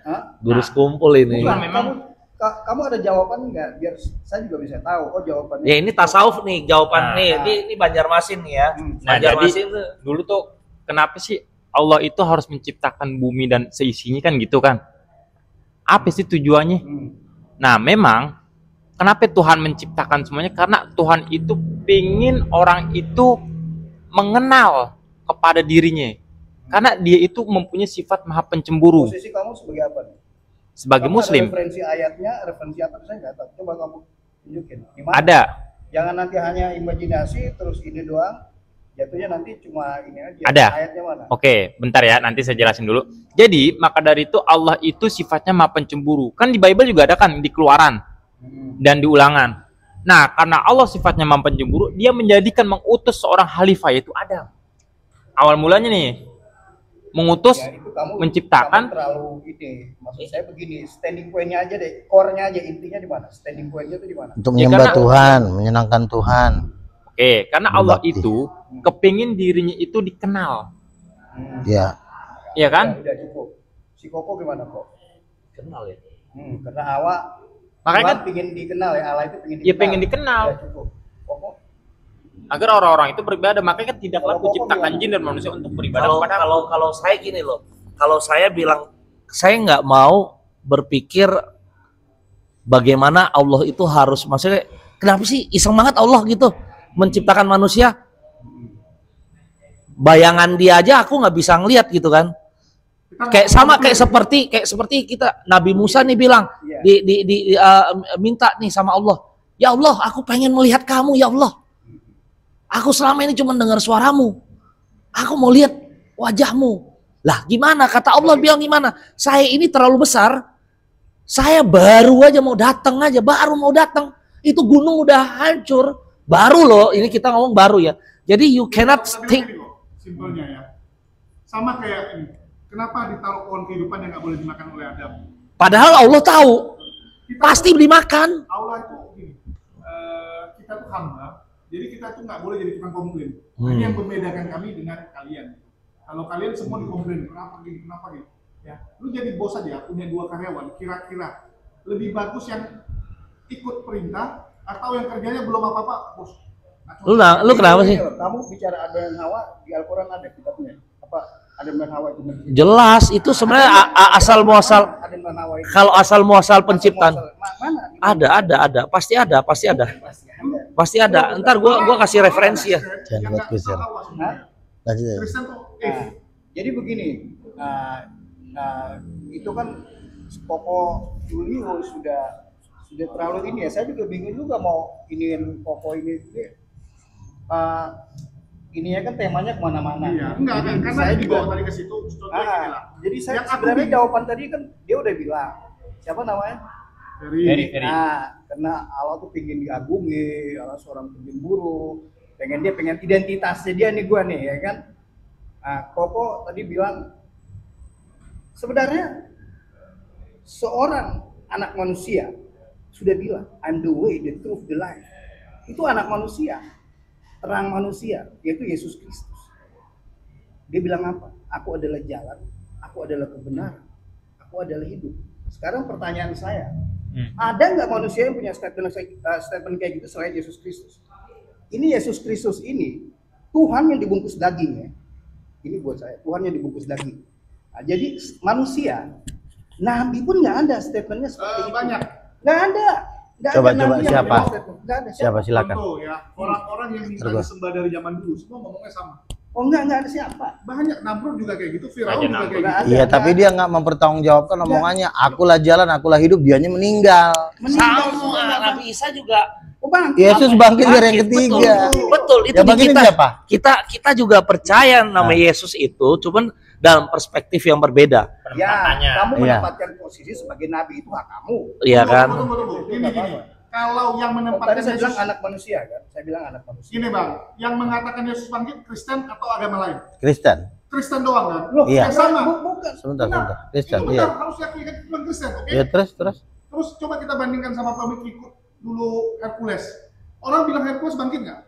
Hah? Guru sekumpul ini. Bukan, memang- kamu ada jawaban nggak? Biar saya juga bisa tahu. Oh jawabannya. Ya ini tasawuf nih jawaban Nah, nih. Ini Banjarmasin nih ya. Nah, jadi Banjarmasin tuh dulu tuh kenapa sih Allah itu harus menciptakan bumi dan seisinya kan gitu kan? Apa sih tujuannya? Nah, memang kenapa Tuhan menciptakan semuanya? Karena Tuhan itu pingin orang itu mengenal kepada dirinya. Karena dia itu mempunyai sifat maha pencemburu Posisi kamu sebagai apa nih? sebagai Kamu ada muslim. referensi ayatnya, referensi apa saya nggak tahu. Coba kamu tunjukin. Di mana? Ada. Jangan nanti hanya imajinasi terus ini doang. Jatuhnya nanti cuma ini aja. Ada. Ayatnya mana? Oke, bentar ya, nanti saya jelasin dulu. Jadi, maka dari itu Allah itu sifatnya maha pencemburu. Kan di Bible juga ada kan, di Keluaran dan di Ulangan. Nah, karena Allah sifatnya maha pencemburu, dia menjadikan mengutus seorang khalifah, yaitu Adam. Awal mulanya nih, mengutus, Ya, itu kamu menciptakan. terlalu ini. Maksud saya begini, standing point-nya aja deh, core-nya aja, intinya di mana? Standing point-nya itu di mana? Untuk Ya, menyembah karena- Tuhan, menyenangkan Tuhan. Oke, karena Allah Berbakti. itu kepingin dirinya itu dikenal, Ya, ya kan? Udah cukup. Si Koko gimana kok? Kenal ya. Karena Hawa Makanya Tuhan kan pingin dikenal ya, Allah itu pingin ya dikenal. pengen dikenal Udah cukup. Koko agar orang-orang itu beribadah. Makanya kan tidaklah Kalau kuciptakan gimana? jin dan manusia untuk beribadah Kalau kepada kalau saya gini loh, kalau saya bilang saya nggak mau berpikir bagaimana Allah itu harus, maksudnya kenapa sih iseng banget Allah gitu menciptakan manusia, bayangan dia aja aku nggak bisa ngelihat gitu kan, kayak sama kayak seperti kita Nabi Musa nih bilang minta nih sama Allah, ya Allah aku pengen melihat kamu ya Allah, aku selama ini cuma dengar suaramu, aku mau lihat wajahmu. Lah gimana, kata Allah bilang gimana, saya ini terlalu besar, saya baru aja mau datang itu gunung udah hancur, baru loh, ini kita ngomong baru ya, jadi you cannot think. Simpelnya ya. Sama kayak ini. Kenapa ditaruh pohon kehidupan yang nggak boleh dimakan oleh Adam? Padahal Allah tahu pasti dimakan. Allah itu gini, kita tuh hamba, jadi kita tuh nggak boleh jadi tukang komplain. Ini yang membedakan kami dengan kalian. Kalau kalian semua dikomplain, kenapa gini, ya, lu jadi bos aja, punya 2 karyawan, kira-kira lebih bagus yang ikut perintah atau yang kerjanya belum apa-apa, bos? Lu kenapa sih? Kamu bicara Adam dan Hawa di Al-Quran ada kitabnya? Apa Adam dan Hawa itu? Jelas itu sebenarnya asal muasal, Adam dan Hawa itu. kalau asal muasal penciptaan Mana? ada, pasti ada. Pasti ada. Pasti ada. Ntar gua kasih referensi ya. Jangan buat kusir. Lanjut ya. Kristen tuh Nah, jadi begini, itu kan Koko Julio sudah terlalu ini ya. Saya juga bingung juga mau iniin Koko ini. Ininya kan temanya kemana-mana. Iya, enggak kan, karena saya juga juga. tadi ke situ contohnya gini lah. Jadi saya Yang aku sebenarnya bingung. jawaban tadi kan dia udah bilang siapa namanya? Dari Nah, karena Allah tuh pengen diagumi, Allah seorang pencemburu, dia pengen identitasnya dia nih gua nih ya kan. Nah, Koko tadi bilang sebenarnya seorang anak manusia sudah bilang I'm the way, the truth, the life. Itu anak manusia, terang manusia, yaitu Yesus Kristus. Dia bilang apa? Aku adalah jalan, aku adalah kebenaran, aku adalah hidup. Sekarang pertanyaan saya, ada nggak manusia yang punya statement kayak gitu selain Yesus Kristus? Ini Yesus Kristus ini Tuhan yang dibungkus daging ya. Ini buat saya, Tuhan yang dibungkus daging. Nah, jadi manusia, Nabi pun nggak ada statementnya seperti itu. banyak. Nggak ada. Nggak Coba, ada Nabi yang siapa? punya statement. Nggak ada. Siapa silakan. Contoh ya, orang-orang yang minta Terus. disembah dari zaman dulu, semua ngomongnya sama. Oh nggak ada siapa. Banyak, Namrud juga kayak gitu, Firaun Raja juga Namrud. kayak Nggak gitu. ada. Iya, tapi dia nggak mempertanggungjawabkan omongannya. Akulah jalan, akulah hidup, dianya meninggal. Meninggal semua, Sama Bang. Nabi Isa juga. Oh bang. Yesus bangkit dari yang ketiga. Betul, itu Ya di bangkit kita. siapa? Kita juga percaya nama Yesus itu, cuman dalam perspektif yang berbeda. Ya, Penempatannya. kamu Iya. mendapatkan posisi sebagai nabi itu hak kamu. Iya kan? Tunggu. Gini. Kalau yang Tadi menempatkan saya bilang Yesus, anak manusia kan? Saya bilang anak manusia. gini bang, yang mengatakan Yesus bangkit Kristen atau agama lain? Kristen. Kristen doang kan? Loh, Iya. Ya sama. Bukan. Sebentar. Benar. Kristen, Itu iya. benar, harus diakui kan cuma Kristen, oke? Ya terus. Terus coba kita bandingkan sama pengikut dulu Hercules. Orang bilang Hercules bangkit nggak?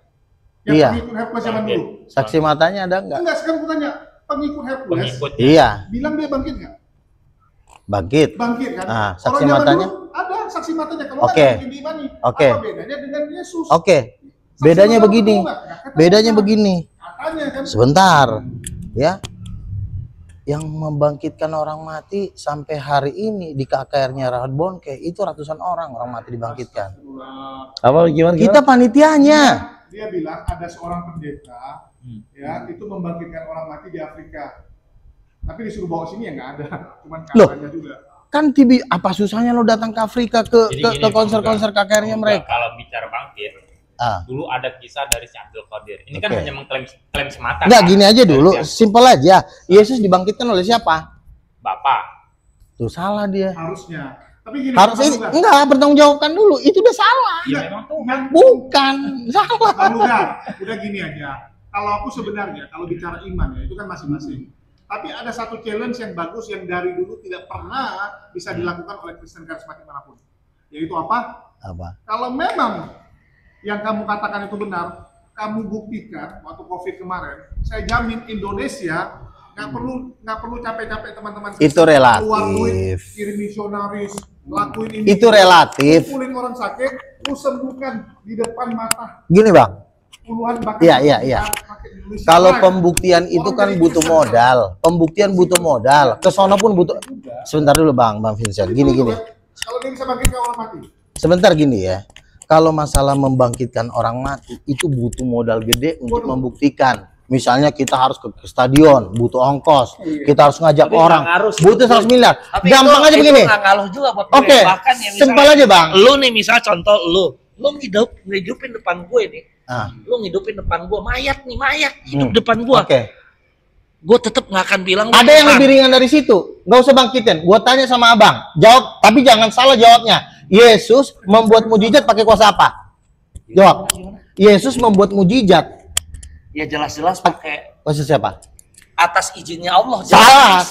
Yang Iya. pengikut Hercules zaman Bangkit. dulu. Saksi matanya ada nggak? Enggak, sekarang aku tanya, pengikut Hercules Pengikutnya. Iya, bilang dia bangkit nggak? bangkit. Bangkit kan? Ah, saksi Orang zaman matanya? dulu ada saksi matanya, kalau Oke. nggak mungkin diimani. Oke. Apa bedanya dengan Yesus? Oke, Saksi bedanya mata begini. ketemu nggak? Nggak ketemu Bedanya kan? begini. Katanya kan. Sebentar, ya. Yang membangkitkan orang mati sampai hari ini di KKR-nya Rahat Bonke itu ratusan orang mati dibangkitkan. Apa gimana? Kita panitianya. Dia bilang ada seorang pendeta ya itu membangkitkan orang mati di Afrika. Tapi disuruh bawa sini ya nggak ada, cuman Loh. katanya juga. Kan TV apa susahnya lo datang ke Afrika ke Jadi ke, gini, ke konser-konser Bang, KKR-nya Bang, mereka? kalau bicara bangkit, Ah. dulu ada kisah dari si Abdul Qadir. Ini kan Oke. hanya klaim semata. Enggak, kan? gini aja dulu, Dari simpel aja. Yesus dibangkitkan oleh siapa? Bapak. Tuh salah dia. Harusnya. Tapi gini, Harus ini Bang Lugar. enggak bertanggung jawabkan dulu. Itu udah salah. Ya memang Tuhan. Bukan, salah. Bang Lugar, udah gini aja. Kalau aku sebenarnya, kalau bicara iman ya, itu kan masing-masing. Tapi ada satu challenge yang bagus yang dari dulu tidak pernah bisa dilakukan oleh Kristen karismatik manapun. Yaitu apa? Apa? Kalau memang yang kamu katakan itu benar, kamu buktikan waktu COVID kemarin, saya jamin Indonesia nggak perlu capek-capek teman-teman. Itu Kristen keluar duit, relatif. kirim misionaris, lakuin ini. Itu relatif. Kumpulin orang sakit, lu sembuhkan di depan mata Gini, Bang. puluhan bahkan Iya. pakai Indonesia. Kalau Nah, pembuktian itu kan jadi butuh Kristen, modal. Pembuktian butuh modal. Kesono pun butuh. Sebentar dulu, Bang Vincent. Gini. Kalau dia bisa bangkitkan orang mati, Sebentar gini ya. Kalau masalah membangkitkan orang mati itu butuh modal gede untuk membuktikan. Misalnya kita harus ke stadion, butuh ongkos. Kita harus ngajak Tapi orang, nggak harus. butuh 100 miliar. Tapi Gampang itu, aja begini. Itu nggak ngaruh juga buat gue. Oke, Bahkan ya simpel aja, Bang. Lu nih misal contoh lu ngidupin depan gue nih. Ah, Lu ngidupin depan gue, mayat hidup Hmm. depan gue. Oke. Gue tetap nggak akan bilang. Ada yang lebih ringan dari situ. Nggak usah bangkitin. Gua tanya sama Abang. Jawab, tapi jangan salah jawabnya. Yesus membuat mujizat pakai kuasa apa? Jawab. Yesus membuat mujizat. Ya jelas-jelas pakai Kuasa siapa? atas izinnya Allah. Salah.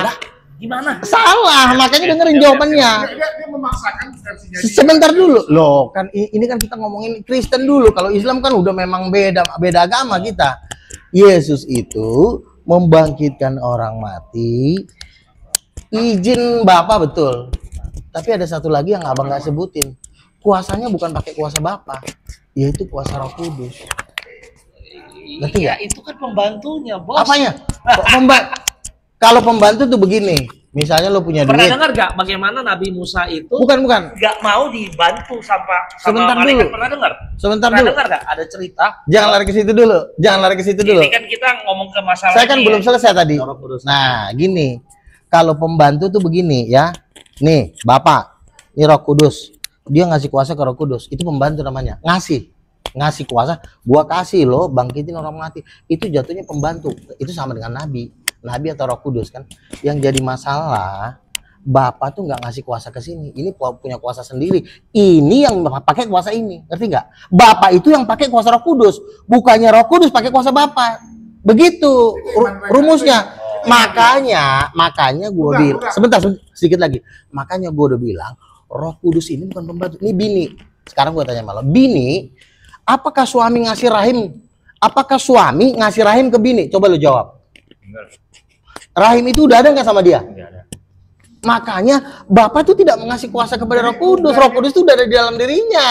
Lah, gimana? Salah. Makanya dengerin jawabannya. dia memaksakan versinya dia. Sebentar dulu. Loh, kan ini kan kita ngomongin Kristen dulu. Kalau Islam kan udah memang beda agama kita. Yesus itu membangkitkan orang mati, izin Bapa betul. Tapi ada satu lagi yang Abang nggak sebutin. Kuasanya bukan pakai kuasa Bapa, yaitu kuasa Roh Kudus. Ngerti Iya, nggak? itu kan pembantunya, bos. Apanya? Kalau pembantu tuh begini. Misalnya lo punya Pernah duit. dengar gak bagaimana Nabi Musa itu Bukan. nggak mau dibantu sama Sebentar malaikat? dulu. Pernah dengar? Sebentar Pernah dulu. dengar gak? Ada cerita. Jangan lari ke situ dulu. Ini kan kita ngomong ke masalah. Saya kan ini belum ya. selesai tadi. Roh Kudus. Nah, gini. Kalau pembantu tuh begini ya. Nih, Bapak. Ini Roh Kudus. Dia ngasih kuasa ke Roh Kudus. Itu pembantu namanya. Ngasih kuasa. Gua kasih lo bangkitin orang mati. Itu jatuhnya pembantu. Itu sama dengan nabi. Nabi atau Roh Kudus kan. Yang jadi masalah, Bapak tuh nggak ngasih kuasa ke sini. Ini punya kuasa sendiri. Ini yang pakai kuasa ini. Ngerti nggak? Bapak itu yang pakai kuasa Roh Kudus. Bukannya Roh Kudus pakai kuasa Bapak. Begitu rumusnya. Makanya gue bilang, sebentar sedikit lagi. Makanya gue udah bilang, Roh Kudus ini bukan pembantu, ini bini. Sekarang gue tanya malah, bini, apakah suami ngasih rahim? Apakah suami ngasih rahim ke bini? Coba lu jawab. Rahim itu udah ada nggak sama dia? Nggak ada. Makanya Bapak tuh tidak mengasih kuasa kepada Roh Kudus. Roh Kudus itu udah ada di dalam dirinya.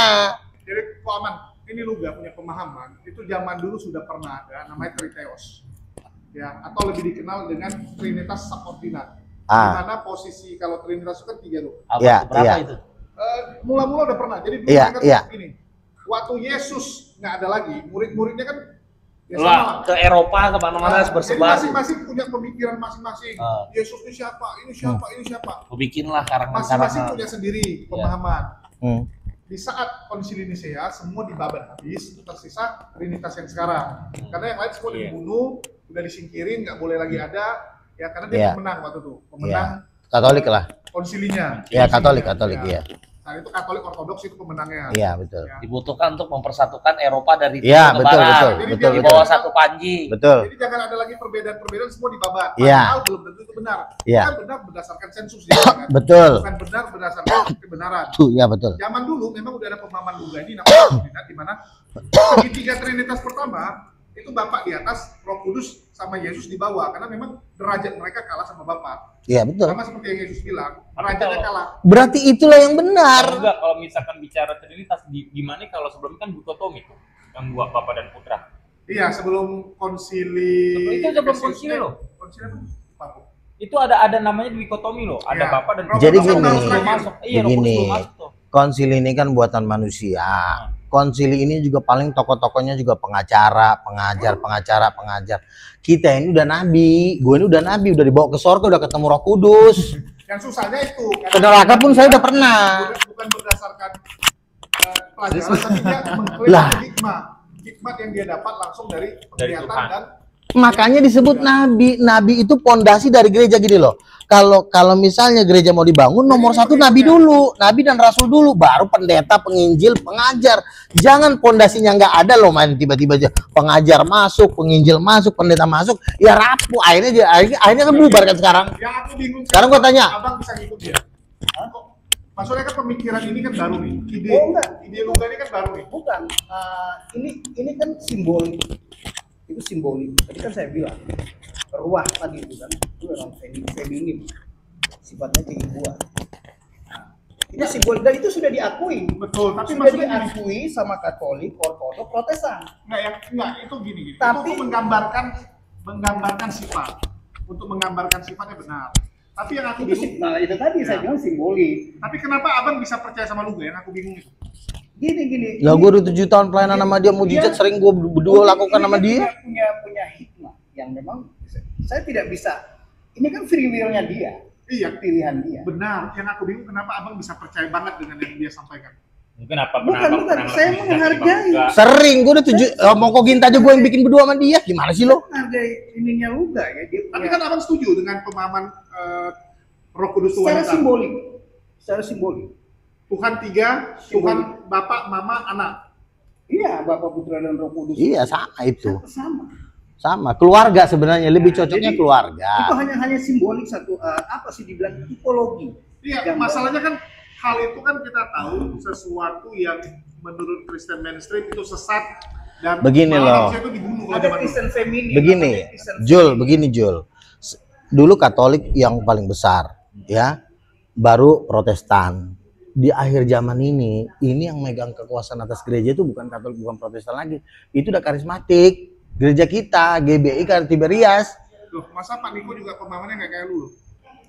Jadi Pak Aman, ini lu gak punya pemahaman. Itu zaman dulu sudah pernah ada namanya Triteos. Ya, atau lebih dikenal dengan Trinitas Subordinat. Di mana posisi kalau Trinitas itu kan 3 loh. Abad Iya, berapa iya. itu? Mula-mula udah pernah. Jadi dulu Iya, mereka iya. begini. Waktu Yesus nggak ada lagi, murid-muridnya kan ya Lah, sama. ke Eropa kemana-mana Jadi bersebar. masing-masing punya pemikiran masing-masing. Ah. Yesus ini siapa? Ini siapa? Ini siapa? Bikinlah Masing-masing karangan-karangan. punya sendiri pemahaman. Hmm. Di saat konsili Nisea semua dibabat habis, tersisa Trinitas yang sekarang. Karena yang lain semua Iya. dibunuh, udah disingkirin, nggak boleh lagi ada. Ya karena dia Iya. pemenang waktu itu, pemenang Katolik lah. konsilinya. Ya, Katolik, Ya. ya. Saat itu Katolik Ortodoks itu pemenangnya. Iya, betul. Ya. Dibutuhkan untuk mempersatukan Eropa dari Iya, timur ke betul, barat. betul, Jadi betul, dia Di betul. bawah satu panji. Betul. Jadi jangan ada lagi perbedaan-perbedaan, semua dibabat. Iya. Padahal belum tentu itu benar. Iya. Kan benar berdasarkan sensus dia kan. Betul. Bukan benar berdasarkan kebenaran. Tuh, ya betul. Zaman dulu memang udah ada pemahaman Lugani namanya Trinitas, di mana segitiga Trinitas pertama itu Bapak di atas, Roh Kudus sama Yesus di bawah, karena memang derajat mereka kalah sama Bapak. Iya, betul. Sama seperti yang Yesus bilang, Tapi derajatnya kalau- kalah. Berarti itulah yang benar. Kalau enggak, kalau misalkan bicara Trinitas, gimana kalau sebelumnya kan dikotomi tuh, yang dua Bapa dan Putra. Iya, sebelum konsili. Itu sebelum Efesus, konsili loh. Konsili apa? Lupa. Itu ada namanya dikotomi loh, ada Iya. Bapa dan Roh Putra. Jadi Kudus gini, harus Belum terakhir. masuk. Iya, Roh Kudus begini. belum masuk tuh. Konsil ini kan buatan manusia. konsili ini juga paling tokoh-tokohnya juga pengacara, pengajar. Kita ini udah nabi, gue ini udah nabi, udah dibawa ke surga, udah ketemu Roh Kudus. Yang susahnya itu. Ke neraka pun saya udah pernah. Bukan berdasarkan pelajaran, tapi dia mengklaim Lah. hikmat yang dia dapat langsung dari penglihatan Tuhan. dan Makanya disebut nabi. Nabi itu pondasi dari gereja gini loh. Kalau misalnya gereja mau dibangun, nomor satu nabi dulu, nabi dan rasul dulu, baru pendeta, penginjil, pengajar. Jangan pondasinya nggak ada loh, main tiba-tiba aja pengajar masuk, penginjil masuk, pendeta masuk, ya rapuh. Akhirnya kan bubar kan sekarang. yang aku bingung. Sekarang gua tanya. Abang bisa ngikut dia. Kok? Maksudnya kan pemikiran ini kan baru nih. Enggak. Ide Luga ini kan baru nih. Bukan. Ini kan simbolik. Itu simbolik. Tadi kan saya bilang ruah tadi itu kan itu memang feminim, sifatnya keibuan. Nah, itu simbolik dan itu sudah diakui. Betul, tapi Sudah maksudnya gini. diakui sama Katolik, Ortodok, Protestan. Enggak, itu gini. Tapi- itu menggambarkan sifat. Untuk menggambarkan sifatnya benar. Tapi yang aku bingung, Nah itu tadi saya Ya. bilang simbolik. tapi kenapa abang bisa percaya sama Luga? Yang aku bingung itu. Gini. Lah gue udah 7 tahun pelayanan sama dia, mujizat sering gue berdua lakukan sama dia. Punya hikmah yang memang saya tidak bisa. Ini kan free will-nya dia, Iya, pilihan dia. benar. Yang aku bingung kenapa abang bisa percaya banget dengan yang dia sampaikan. Mungkin apa Bukan, saya menghargai. Sering gue udah 7, mau kok Ginta aja gue yang bikin berdua sama dia. Gimana sih lo? Menghargai ininya Luga ya. Dia Tapi punya- kan abang setuju dengan pemahaman Roh Kudus secara wanita. simbolik. Secara simbolik. Tuhan 3, Tuhan Bapak, Mama, Anak. Iya, Bapa, Putra dan Roh Kudus. Iya sama itu, Sama. sama keluarga sebenarnya lebih cocoknya Jadi, keluarga. Itu hanya simbolik satu apa sih dibilang tipologi. Iya, Gambar. masalahnya kan hal itu kan kita tahu sesuatu yang menurut Kristen mainstream itu sesat dan Begini malah loh. manusia itu dibunuh kalau Ada zaman dulu. Kristen feminim. Begini, ada Kristen Jul, feminim. begini Jul. Dulu Katolik yang paling besar, ya, baru Protestan. Di akhir zaman ini yang megang kekuasaan atas gereja itu bukan Katolik, bukan Protestan lagi. Itu udah karismatik. Gereja kita, GBI kan Tiberias. Loh, masa Pak Niko juga pemahamannya nggak kayak lu?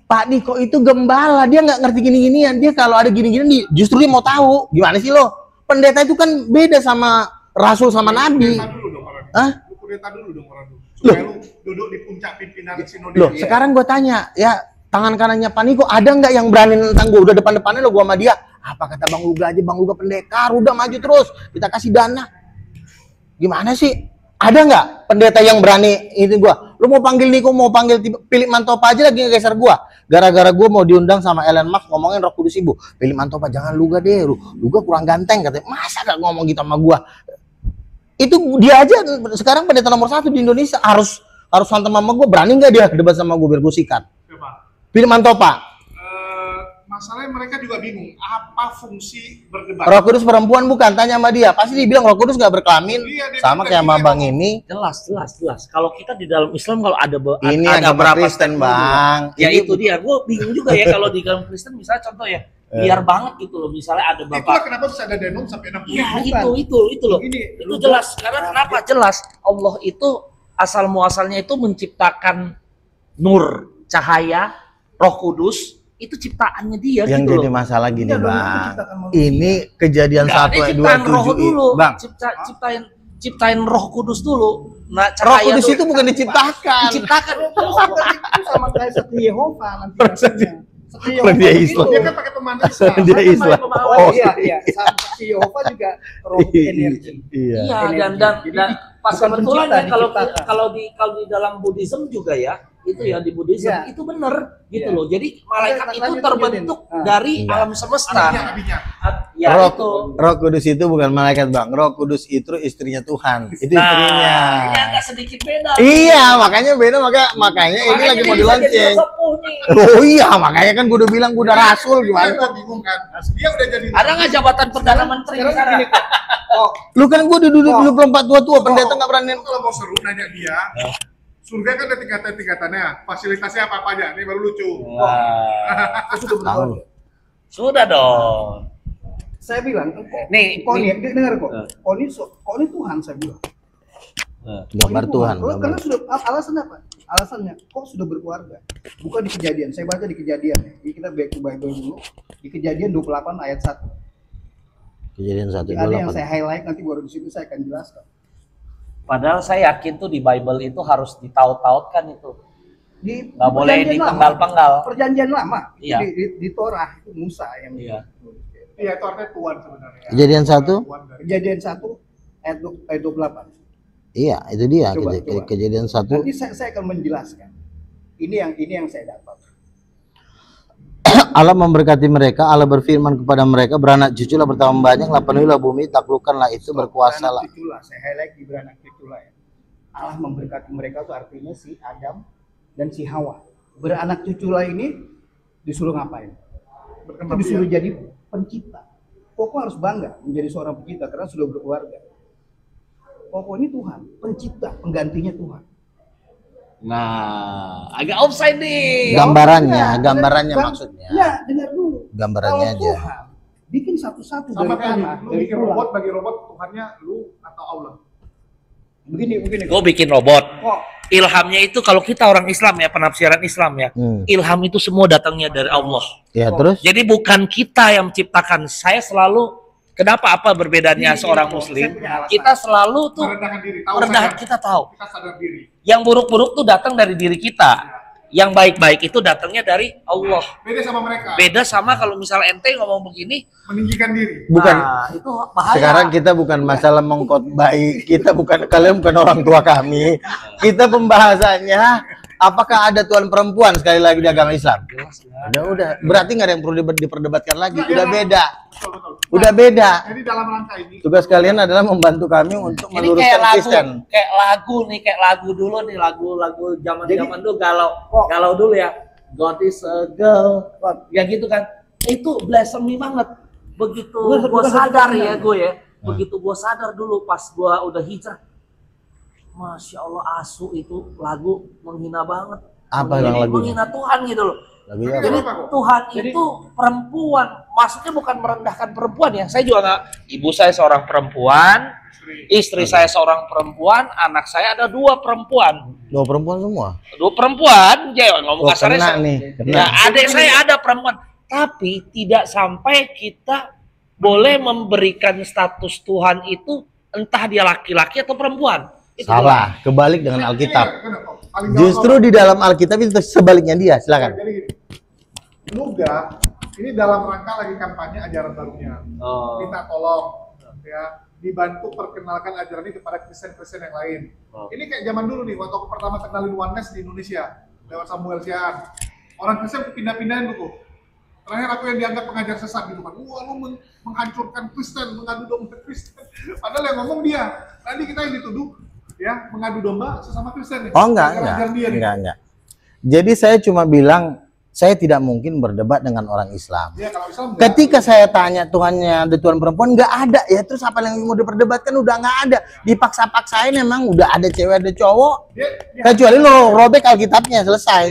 Pak Niko itu gembala, dia nggak ngerti gini-ginian. Dia kalau ada gini-gini, justru dia mau tahu. Gimana sih lo? Pendeta itu kan beda sama rasul sama nabi. Kudeta dulu dong orang. Hah? Lu kudeta dulu dong orang dulu. Supaya lu duduk di puncak pimpinan sinode. Loh, Iya. sekarang gue tanya, ya tangan kanannya Pak Niko ada nggak yang berani nentang gue? Udah depan-depannya lo gue sama dia. Apa kata Bang Luga aja, Bang Luga pendekar, udah maju terus. Kita kasih dana. Gimana sih? Ada nggak pendeta yang berani ini gue? Lu mau panggil Niko, mau panggil Philip Mantopa aja lagi ngegeser gue. Gara-gara gue mau diundang sama Elon Musk ngomongin Roh Kudus Ibu. Philip Mantopa jangan Luga deh, Luga kurang ganteng katanya. Masa gak ngomong gitu sama gue? Itu dia aja sekarang pendeta nomor 1 di Indonesia harus hantam sama gue. Berani nggak dia debat sama gue biar gue sikat? Siapa? Philip Mantopa. Masalahnya mereka juga bingung apa fungsi berdebat. Roh Kudus perempuan bukan, tanya sama dia. Pasti dia bilang Roh Kudus nggak berkelamin. Iya, dia Sama bilang kayak sama gitu, Bang ya. ini. Jelas. Kalau kita di dalam Islam kalau ada Ini ada agama berapa Kristen, statement Bang. juga. Ya Ini- itu dia. Gue bingung juga ya kalau di dalam Kristen misalnya contoh ya, biar banget gitu loh. Misalnya ada Itulah bapak. kenapa terus ada denom sampai 60 Ya ribu. itu loh. Begini, Itu jelas. Karena kenapa? Jelas. Allah itu asal muasalnya itu menciptakan nur, cahaya, Roh Kudus. Itu ciptaannya dia Yang gitu jadi loh. masalah gini, Iya dong, itu Bang. ciptakan manusia. Ini kejadian Nggak, 1 dia ayat ciptaan roh 27 dulu. Bang. Ciptain Roh Kudus dulu. Nah, Roh cahaya Kudus tuh- itu bukan diciptakan. diciptakan. Itu sama kayak satu Yehova nanti. Satu Kalau dia itu. Islam. Dia kan pakai pemantik Islam. Dia Islam. Oh iya. Sama seperti Yehova juga roh energi. Iya. Iya, Energi. dan Jadi pas bukan kebetulan pencipta, ya kalau diciptakan. kalau di dalam Buddhism juga ya, itu ya di Buddhism Iya. itu bener gitu Iya. loh. Jadi malaikat Lanjut, itu lanjut, terbentuk lanjutin. dari Enggak. alam semesta. Abinya. Ya Roh, itu. Roh Kudus itu bukan malaikat, Bang. Roh Kudus itu istrinya Tuhan. Itu istrinya. Nah, ini agak sedikit beda. Iya, makanya beda, makanya ini Makanya lagi dia mau bisa jadi dilonceng. sesepuh nih. Oh iya, makanya kan gue udah bilang gue udah rasul Dia gimana. udah bingung kan. Dia udah jadi. Ada nggak jabatan perdana menteri Sekarang sekarang? gini kok. Oh, Lu kan gue udah duduk 24 tua-tua, pendeta nggak berani. Kalau mau seru nanya dia. Surga kan ada tingkatan-tingkatannya. Fasilitasnya apa aja? Ini baru lucu. Wah, sudah berkeluarga. sudah dong. Saya bilang kok. Nih, Kok nih. ini dengar kok. Kok ini Tuhan saya bilang. Gambar Tuhan. Oh, gambar. karena sudah alasan apa? Alasannya kok sudah berkeluarga. Bukan di Kejadian. Saya baca di Kejadian. Jadi kita back to Bible dulu. Di Kejadian 28 ayat 1. Kejadian 1 Ada yang 28. saya highlight, nanti baru di situ saya akan jelaskan. Padahal saya yakin tuh di Bible itu harus ditaut-tautkan itu. Nggak boleh Perjanjian Lama. dipenggal-penggal. Perjanjian Lama. Iya. Di Torah itu Musa yang Iya. Iya, itu artinya Tuhan sebenarnya. Kejadian 1? Tuhan dari Kejadian 1 ayat 28. Iya, itu dia. Coba. Kejadian 1. Nanti saya akan menjelaskan. Ini yang saya dapat. Allah memberkati mereka, Allah berfirman kepada mereka, beranak cuculah bertambah banyaklah, penuhilah bumi, taklukkanlah itu, berkuasalah. Beranak cuculah, saya highlight di beranak cuculah ya. Allah memberkati mereka itu artinya si Adam dan si Hawa. Beranak cuculah ini disuruh ngapain? Itu disuruh jadi pencipta. Koko harus bangga menjadi seorang pencipta karena sudah berkeluarga. Koko ini Tuhan, pencipta, penggantinya Tuhan. Nah, agak offside nih. Gambarannya maksudnya. Ya, dengar dulu. Gambarannya Kalau aja. Tuhan bikin satu-satu sama dari kayak tanah, lu dari bikin tulang. robot, bagi robot Tuhannya lu atau Allah. Begini. Gue bikin robot. Kok Ilhamnya itu kalau kita orang Islam ya, penafsiran Islam ya. Ilham itu semua datangnya dari Allah. Ya, terus? Jadi bukan kita yang menciptakan. Saya selalu, kenapa apa berbedaannya seorang muslim? Kita selalu tuh Merendahkan diri, tahu merendahkan, sadar. kita tahu. Kita sadar diri. Yang buruk-buruk tuh datang dari diri kita. Yang baik-baik itu datangnya dari Allah. Beda sama mereka. Beda sama kalau misalnya ente ngomong begini, Meninggikan diri. Bukan. nah, itu bahaya. Sekarang kita bukan masalah mengkhotbah, kita bukan, kalian bukan orang tua kami. Kita pembahasannya apakah ada Tuhan perempuan sekali lagi di agama Islam? Udah. Berarti nggak ada yang perlu diperdebatkan lagi. Udah beda. Betul. Udah beda. Jadi dalam rangka ini, Tugas kalian adalah membantu kami untuk Ini kayak meluruskan lagu, Kristen. kayak lagu dulu nih, lagu zaman dulu galau dulu ya. God is a girl, ya gitu kan. Itu blasphemy banget. Begitu gua sadar ya gue ya, begitu gua sadar dulu pas gua udah hijrah. Masya Allah, asu itu lagu menghina banget. Apa yang lagunya? Menghina Tuhan gitu loh. Lagunya apa? Jadi Tuhan itu perempuan, maksudnya bukan merendahkan perempuan ya. Saya juga nggak, ibu saya seorang perempuan, istri saya seorang perempuan, anak saya ada 2 perempuan. 2 perempuan semua. 2 perempuan, jangan ngomong Oh, kasarnya. kena nih, kena. Ya, adik saya ada perempuan, tapi tidak sampai kita boleh memberikan status Tuhan itu entah dia laki-laki atau perempuan. Itu Salah, kebalik dengan Alkitab. paling Justru di dalam Alkitab itu sebaliknya dia, silakan. Jadi gini, Nuga ini dalam rangka lagi kampanye ajaran barunya. Oh. Minta tolong ya dibantu perkenalkan ajaran ini kepada Kristen-Kristen yang lain. Oh. Ini kayak zaman dulu nih, waktu aku pertama kenalin Oneness di Indonesia lewat Samuel Siaan. Orang Kristen pindah-pindahin tuh. Terakhir aku yang dianggap pengajar sesat gitu kan. Wah, lu menghancurkan Kristen, mengadu domba Kristen. Padahal yang ngomong dia. Nanti kita yang dituduh ya mengadu domba sesama Kristen nih. Oh enggak. Jadi saya cuma bilang saya tidak mungkin berdebat dengan orang Islam. Ya, kalau Islam enggak. Ketika saya tanya Tuhannya ada Tuhan perempuan, nggak ada ya. Terus apa yang mau diperdebatkan? Udah nggak ada. Dipaksa-paksain memang udah ada cewek ada cowok. Kecuali lo robek Alkitabnya selesai.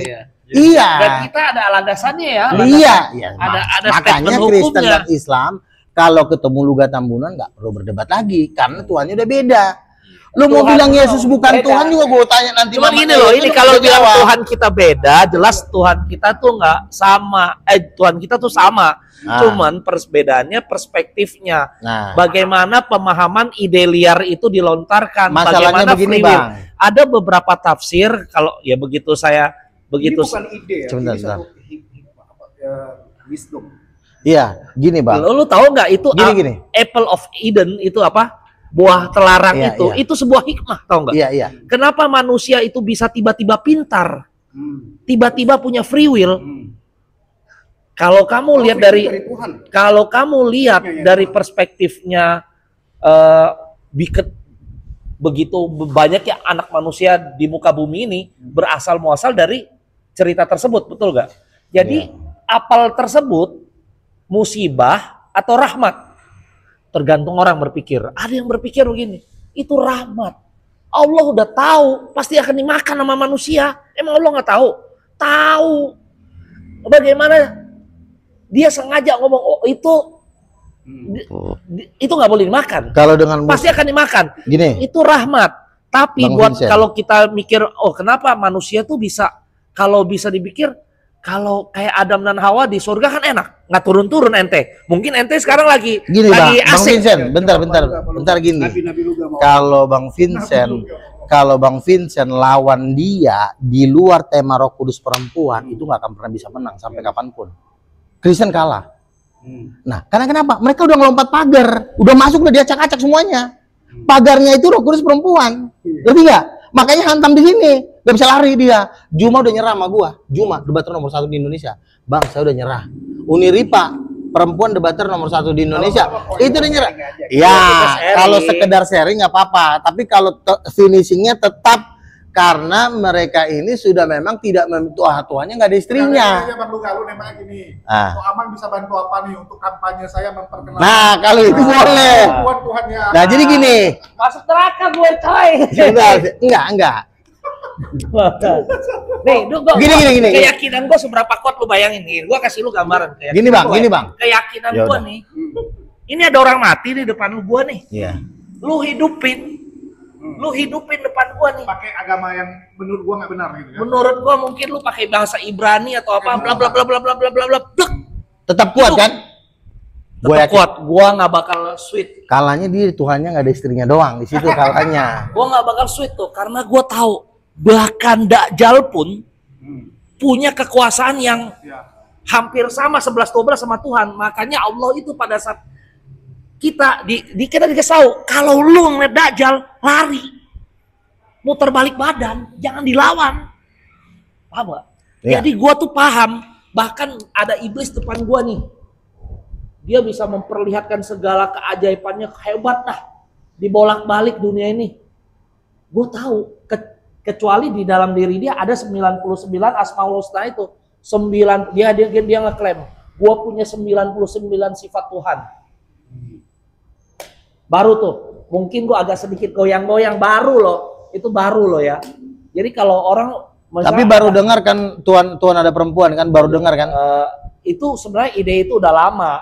Iya. Dan kita ada landasannya ya. Iya. Ada Makanya statement Kristen hukumnya. dan Islam kalau ketemu luga tambunan nggak perlu berdebat lagi karena Tuhannya udah beda. Lu mau Tuhan bilang Yesus bukan beda. Tuhan juga gue tanya nanti. Cuman Mama gini loh, Yesus ini lu kalau bisa bilang jawab. Tuhan kita beda, jelas Tuhan kita tuh nggak sama. Tuhan kita tuh sama. Cuman perbedaannya perspektifnya. Nah, Bagaimana pemahaman ide liar itu dilontarkan. masalahnya Bagaimana begini free will. Bang. Ada beberapa tafsir, kalau ya begitu saya ini begitu. bukan ide ya, Sebentar, ini satu hikmah, wisdom. Iya, gini Bang. Lu tahu nggak itu Gini. apple of Eden itu apa? Buah terlarang Iya, itu. iya. Itu sebuah hikmah, tahu nggak? Iya, iya. Kenapa manusia itu bisa tiba-tiba pintar? Hmm. Tiba-tiba punya free will. Hmm. Kalau kamu lihat dari Tuhan. kalau kamu lihat Iya, iya. dari perspektifnya begitu banyaknya anak manusia di muka bumi ini berasal muasal dari cerita tersebut, betul nggak? Jadi apel tersebut musibah atau rahmat? Tergantung orang berpikir. Ada yang berpikir begini, itu rahmat. Allah udah tahu pasti akan dimakan sama manusia. Emang Allah nggak tahu? Tahu. Bagaimana dia sengaja ngomong, oh itu itu nggak boleh dimakan. Kalau dengan Pasti akan dimakan. gini, Itu rahmat. Tapi Bang buat Vincent. kalau kita mikir, oh kenapa manusia tuh bisa, kalau bisa dipikir, kalau kayak Adam dan Hawa di surga kan enak, nggak turun-turun ente. Mungkin ente sekarang lagi Gini Bang asik. Vincent, bentar gini. Nabi juga mau. Kalau Bang Vincent lawan dia di luar tema Roh Kudus perempuan, itu nggak akan pernah bisa menang sampai kapanpun. Kristen kalah. Nah, karena kenapa? Mereka udah ngelompat pagar, udah masuk, udah diacak-acak semuanya. Pagarnya itu Roh Kudus perempuan, ngerti nggak? Makanya hantam di sini, gak bisa lari dia. Juma udah nyerah sama gua. Juma debater nomor 1 di Indonesia. Bang, saya udah nyerah. Uniripa perempuan debater nomor 1 di Indonesia. Itu udah nyerah. Ya, kalau sekedar sharing nggak apa-apa. Tapi kalau finishingnya tetap karena mereka ini sudah memang tidak tuanya nggak ada istrinya. Aja Bang Luka, lu nembaknya gini. Ah. Kok Aman bisa bantu apa nih untuk kampanye saya memperkenalkan? Nah, kalau itu boleh. Tuhannya. Nah, jadi gini. Masuk neraka gue coy. Enggak. Nih, gua, Gini. keyakinan gue seberapa kuat lu bayangin nih. Gue kasih lu gambaran keyakinan Gini bang. Keyakinan Ya gue udah. nih. Ini ada orang mati di depan lu gue nih. Iya. Lu hidupin depan gue nih. Pakai agama yang menurut gua nggak benar gitu ya. Menurut gue mungkin lu pakai bahasa Ibrani atau apa bla bla bla bla bla bla bla bla. Dek, Tetap kuat kan? Gue tetap yakin. kuat. Gue nggak bakal sweet. Kalahnya dia Tuhannya nggak ada istrinya doang di situ kalahnya. Gue nggak bakal sweet tuh karena gue tahu bahkan Dajjal pun punya kekuasaan yang Ya. hampir sama 11-12 sama Tuhan. Makanya Allah itu pada saat kita kita dikasih tahu kalau lu ngeliat Dajjal lari, muter balik badan, jangan dilawan. Paham gak? Iya. Jadi gua tuh paham, bahkan ada iblis depan gua nih. Dia bisa memperlihatkan segala keajaibannya, hebat dah. Dibolak-balik dunia ini. Gue tahu, kecuali di dalam diri dia ada 99 Asmaul Husna itu. 9 dia ngeklaim, gua punya 99 sifat Tuhan. Baru tuh, mungkin gua agak sedikit goyang-goyang, baru loh. Itu baru loh ya. Jadi kalau orang Tapi baru dengar kan Tuhan ada perempuan kan, baru dengar kan? itu sebenarnya ide itu udah lama.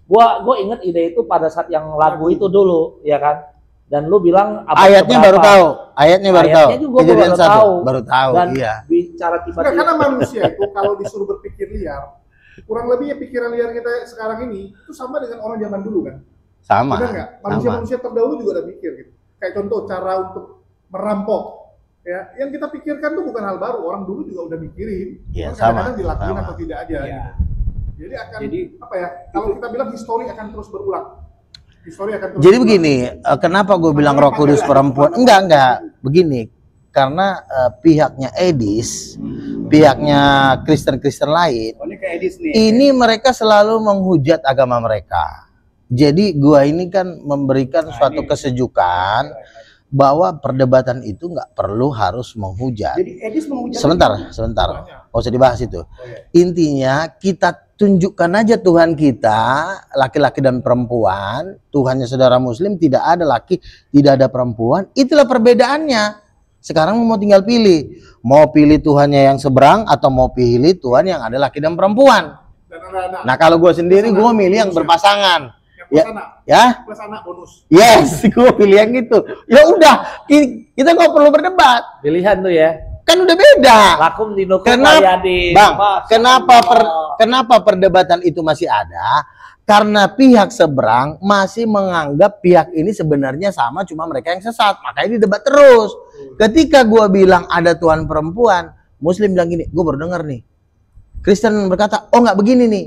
Gua inget ide itu pada saat yang lagu itu dulu, ya kan? Dan lu bilang Ayatnya baru tahu. Ayatnya baru tahu. Ayatnya juga gua Kejadian baru 1 tahu. baru tahu. Dan Iya. bicara Enggak, tiba-tiba karena manusia itu kalau disuruh berpikir liar, kurang lebihnya pikiran liar kita sekarang ini itu sama dengan orang zaman dulu kan? Sama. Benar nggak? Manusia-manusia terdahulu juga udah mikir gitu. Kayak contoh cara untuk merampok. Ya, yang kita pikirkan tuh bukan hal baru. Orang dulu juga udah mikirin. Iya, Cuman kadang-kadang sama. dilakuin Sama. atau tidak aja. Iya. Jadi akan Jadi, apa ya? Kalau kita bilang histori akan terus berulang. Histori akan terus Jadi berulang. begini, kenapa gue bilang Roh Kudus perempuan? Enggak. Begini, karena pihaknya Edis, pihaknya Kristen-Kristen lain, Oh, ini kayak Edis nih. ini mereka selalu menghujat agama mereka. Jadi gua ini kan memberikan suatu kesejukan bahwa perdebatan itu nggak perlu harus menghujat. Jadi Edis menghujat. Sebentar. Nggak usah dibahas itu. Intinya kita tunjukkan aja Tuhan kita, laki-laki dan perempuan. Tuhannya saudara Muslim, tidak ada laki, tidak ada perempuan. Itulah perbedaannya. Sekarang mau tinggal pilih, mau pilih Tuhannya yang seberang atau mau pilih Tuhan yang ada laki dan perempuan. Dan anak-anak. Nah kalau gue sendiri gue milih yang berpasangan. Yang plus Ya, anak. ya, Plus anak bonus. yes, gue pilih yang itu. Ya udah, kita nggak perlu berdebat. pilihan tuh ya. Kan udah beda. Lakum dinukum Kenapa, waliyadin. Bang? Masya Allah. Kenapa perdebatan itu masih ada? Karena pihak seberang masih menganggap pihak ini sebenarnya sama, cuma mereka yang sesat. Makanya didebat terus. Ketika gua bilang ada Tuhan perempuan, Muslim bilang gini, gue baru dengar nih. Kristen berkata, oh nggak begini nih.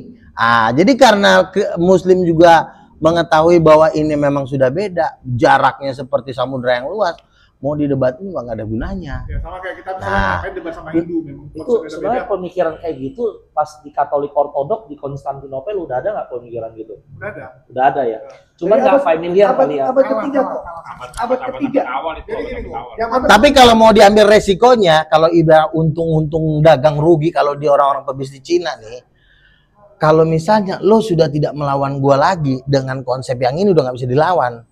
Jadi karena Muslim juga mengetahui bahwa ini memang sudah beda, jaraknya seperti samudra yang luas, mau didebatin nggak ada gunanya. Ya sama kayak kita misalnya Nah. ngapain debat sama Hindu memang. Itu konsepnya sebenarnya beda. pemikiran kayak gitu pas di Katolik Ortodok di Konstantinopel udah ada nggak pemikiran gitu? Udah ada. Udah ada ya. Cuma Jadi nggak abad- familiar kali ya. Abad ketiga kok. Kalah. Abad ketiga. awal itu Jadi abad gini, awal. yang mana Tapi kalau mau diambil resikonya, kalau ibarat untung-untung dagang rugi, kalau di orang-orang pebisnis Cina nih, kalau misalnya lo sudah tidak melawan gua lagi dengan konsep yang ini udah nggak bisa dilawan,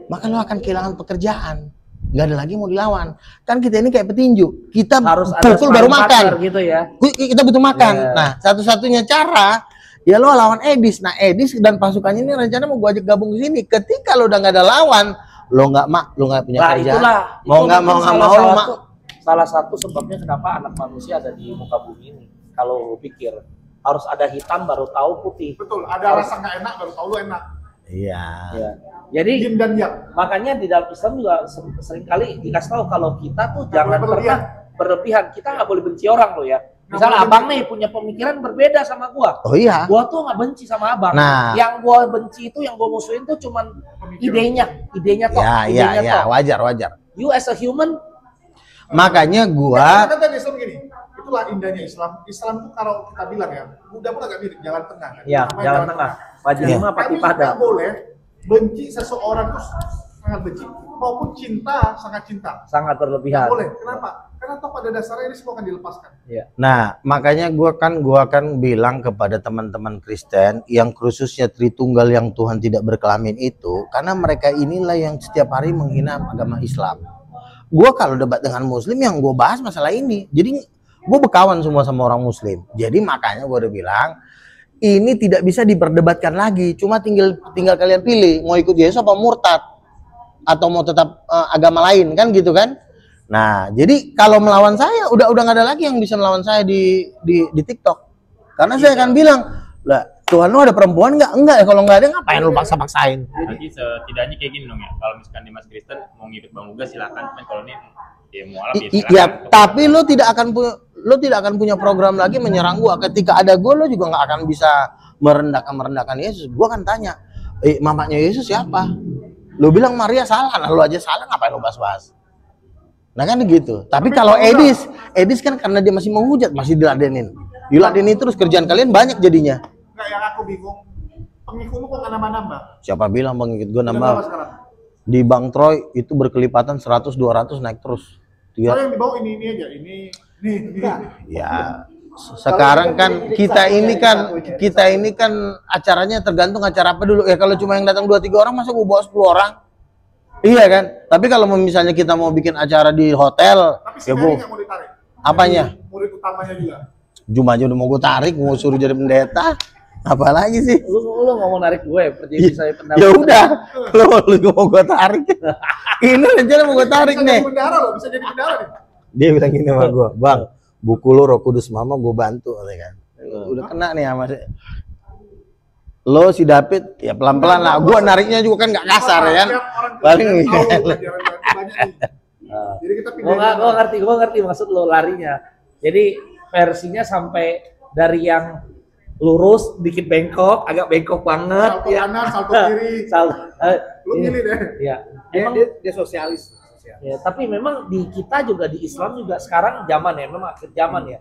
maka lo akan kehilangan pekerjaan. Nggak ada lagi mau dilawan. Kan kita ini kayak petinju, kita Harus ada pukul baru sparring makan. partner gitu ya. Kita butuh makan. Iya. Nah, satu-satunya cara ya lo lawan Edis. Nah, Edis dan pasukannya ini rencana mau gua ajak gabung ke sini. Ketika lo udah nggak ada lawan, lo nggak punya Nah kerjaan. itulah. Mau itu nggak mungkin mau, lo mak. salah satu sebabnya kenapa anak manusia ada di muka bumi ini. Kalau lu pikir harus ada hitam baru tahu putih. Betul, ada rasa nggak enak baru tahu lu enak. Iya. Ya. Jadi Yin dan yang. makanya di dalam Islam juga seringkali dikasih tahu kalau kita tuh jangan berlebihan. pernah berlebihan. Kita nggak boleh benci orang loh ya. Misalnya boleh abang nih punya pemikiran berbeda sama gua. Oh iya. Gua tuh nggak benci sama abang. Nah. Yang gua benci itu, yang gua musuhin tuh cuman idenya toh. Ya, idenya ya, toh. wajar. You as a human, Makanya gua Kata Islam gini, itulah indahnya Islam. Islam tuh kalau kita bilang ya, mudah pun agak mirip jalan tengah kan. ya Namanya jalan tengah. Majlima pati Kami pada. nggak boleh benci seseorang tuh sangat benci, maupun cinta sangat cinta. Sangat berlebihan. Nggak boleh. Kenapa? Karena toh pada dasarnya ini semua akan dilepaskan. Nah, makanya gua kan bilang kepada teman-teman Kristen yang khususnya Tritunggal yang Tuhan tidak berkelamin itu, karena mereka inilah yang setiap hari menghina agama Islam. Gua kalau debat dengan Muslim yang gua bahas masalah ini. Jadi gua berkawan semua sama orang Muslim. Jadi makanya gua udah bilang ini tidak bisa diperdebatkan lagi. Cuma tinggal kalian pilih mau ikut Yesus apa murtad atau mau tetap agama lain kan gitu kan. Nah, jadi kalau melawan saya udah nggak ada lagi yang bisa melawan saya di TikTok. Karena saya akan bilang, "Lah, Tuhan lu ada perempuan nggak? Enggak ya, kalau nggak ada ngapain lu paksa-paksain?" Jadi setidaknya kayak gini dong ya. Kalau misalkan di Mas Kristen mau ngikut Bang Uga silakan. Cuman kalau ini ya mau alam ya silakan. Iya, tapi lu tidak akan punya program lagi menyerang gua. Ketika ada gua lu juga nggak akan bisa merendahkan Yesus. Gua akan tanya, mamanya Yesus siapa? Lu bilang Maria salah, nah lu aja salah ngapain lu bahas-bahas? Nah kan gitu. Tapi kalau Edis kan karena dia masih menghujat, masih diladenin terus, kerjaan kalian banyak jadinya. Nggak, yang aku bingung, pengikutmu kok nggak nambah-nambah? Siapa bilang pengikut gue Udah nambah? nambah sekarang. Di Bang Troy itu berkelipatan 100-200 naik terus. Kalau yang dibawa ini aja, ini. Ya sekarang kan kita ini kan acaranya tergantung acara apa dulu ya. Kalau cuma yang datang 2-3 orang masa gue bawa 10 orang? Iya kan? Tapi kalau misalnya kita mau bikin acara di hotel, Tapi ya sekali bu, nggak mau ditarik. apanya? Murid utamanya juga. Cuma aja udah mau gue tarik, mau suruh jadi pendeta, apalagi sih? Lu nggak mau narik gue, jadi saya pendapat. Ya udah, lu mau gue tarik. Ini rencana mau gue tarik Bisa nih. jadi bendara loh, bisa jadi bendara nih. Dia bilang gini sama gue, "Bang, buku lu Roh Kudus Mama gue bantu," katanya kan. Udah kena nih sama si lo si David ya pelan-pelan lah. Gue nariknya juga kan nggak kasar ya kan. Paling Jadi kita Gua ngerti maksud lo larinya. Jadi versinya sampai dari yang lurus dikit bengkok, agak bengkok banget salto kanan, salto kiri. Lu milih deh. Ya. Dia, Emang dia sosialis. ya, tapi memang di kita juga di Islam juga sekarang zaman ya, memang akhir zaman ya.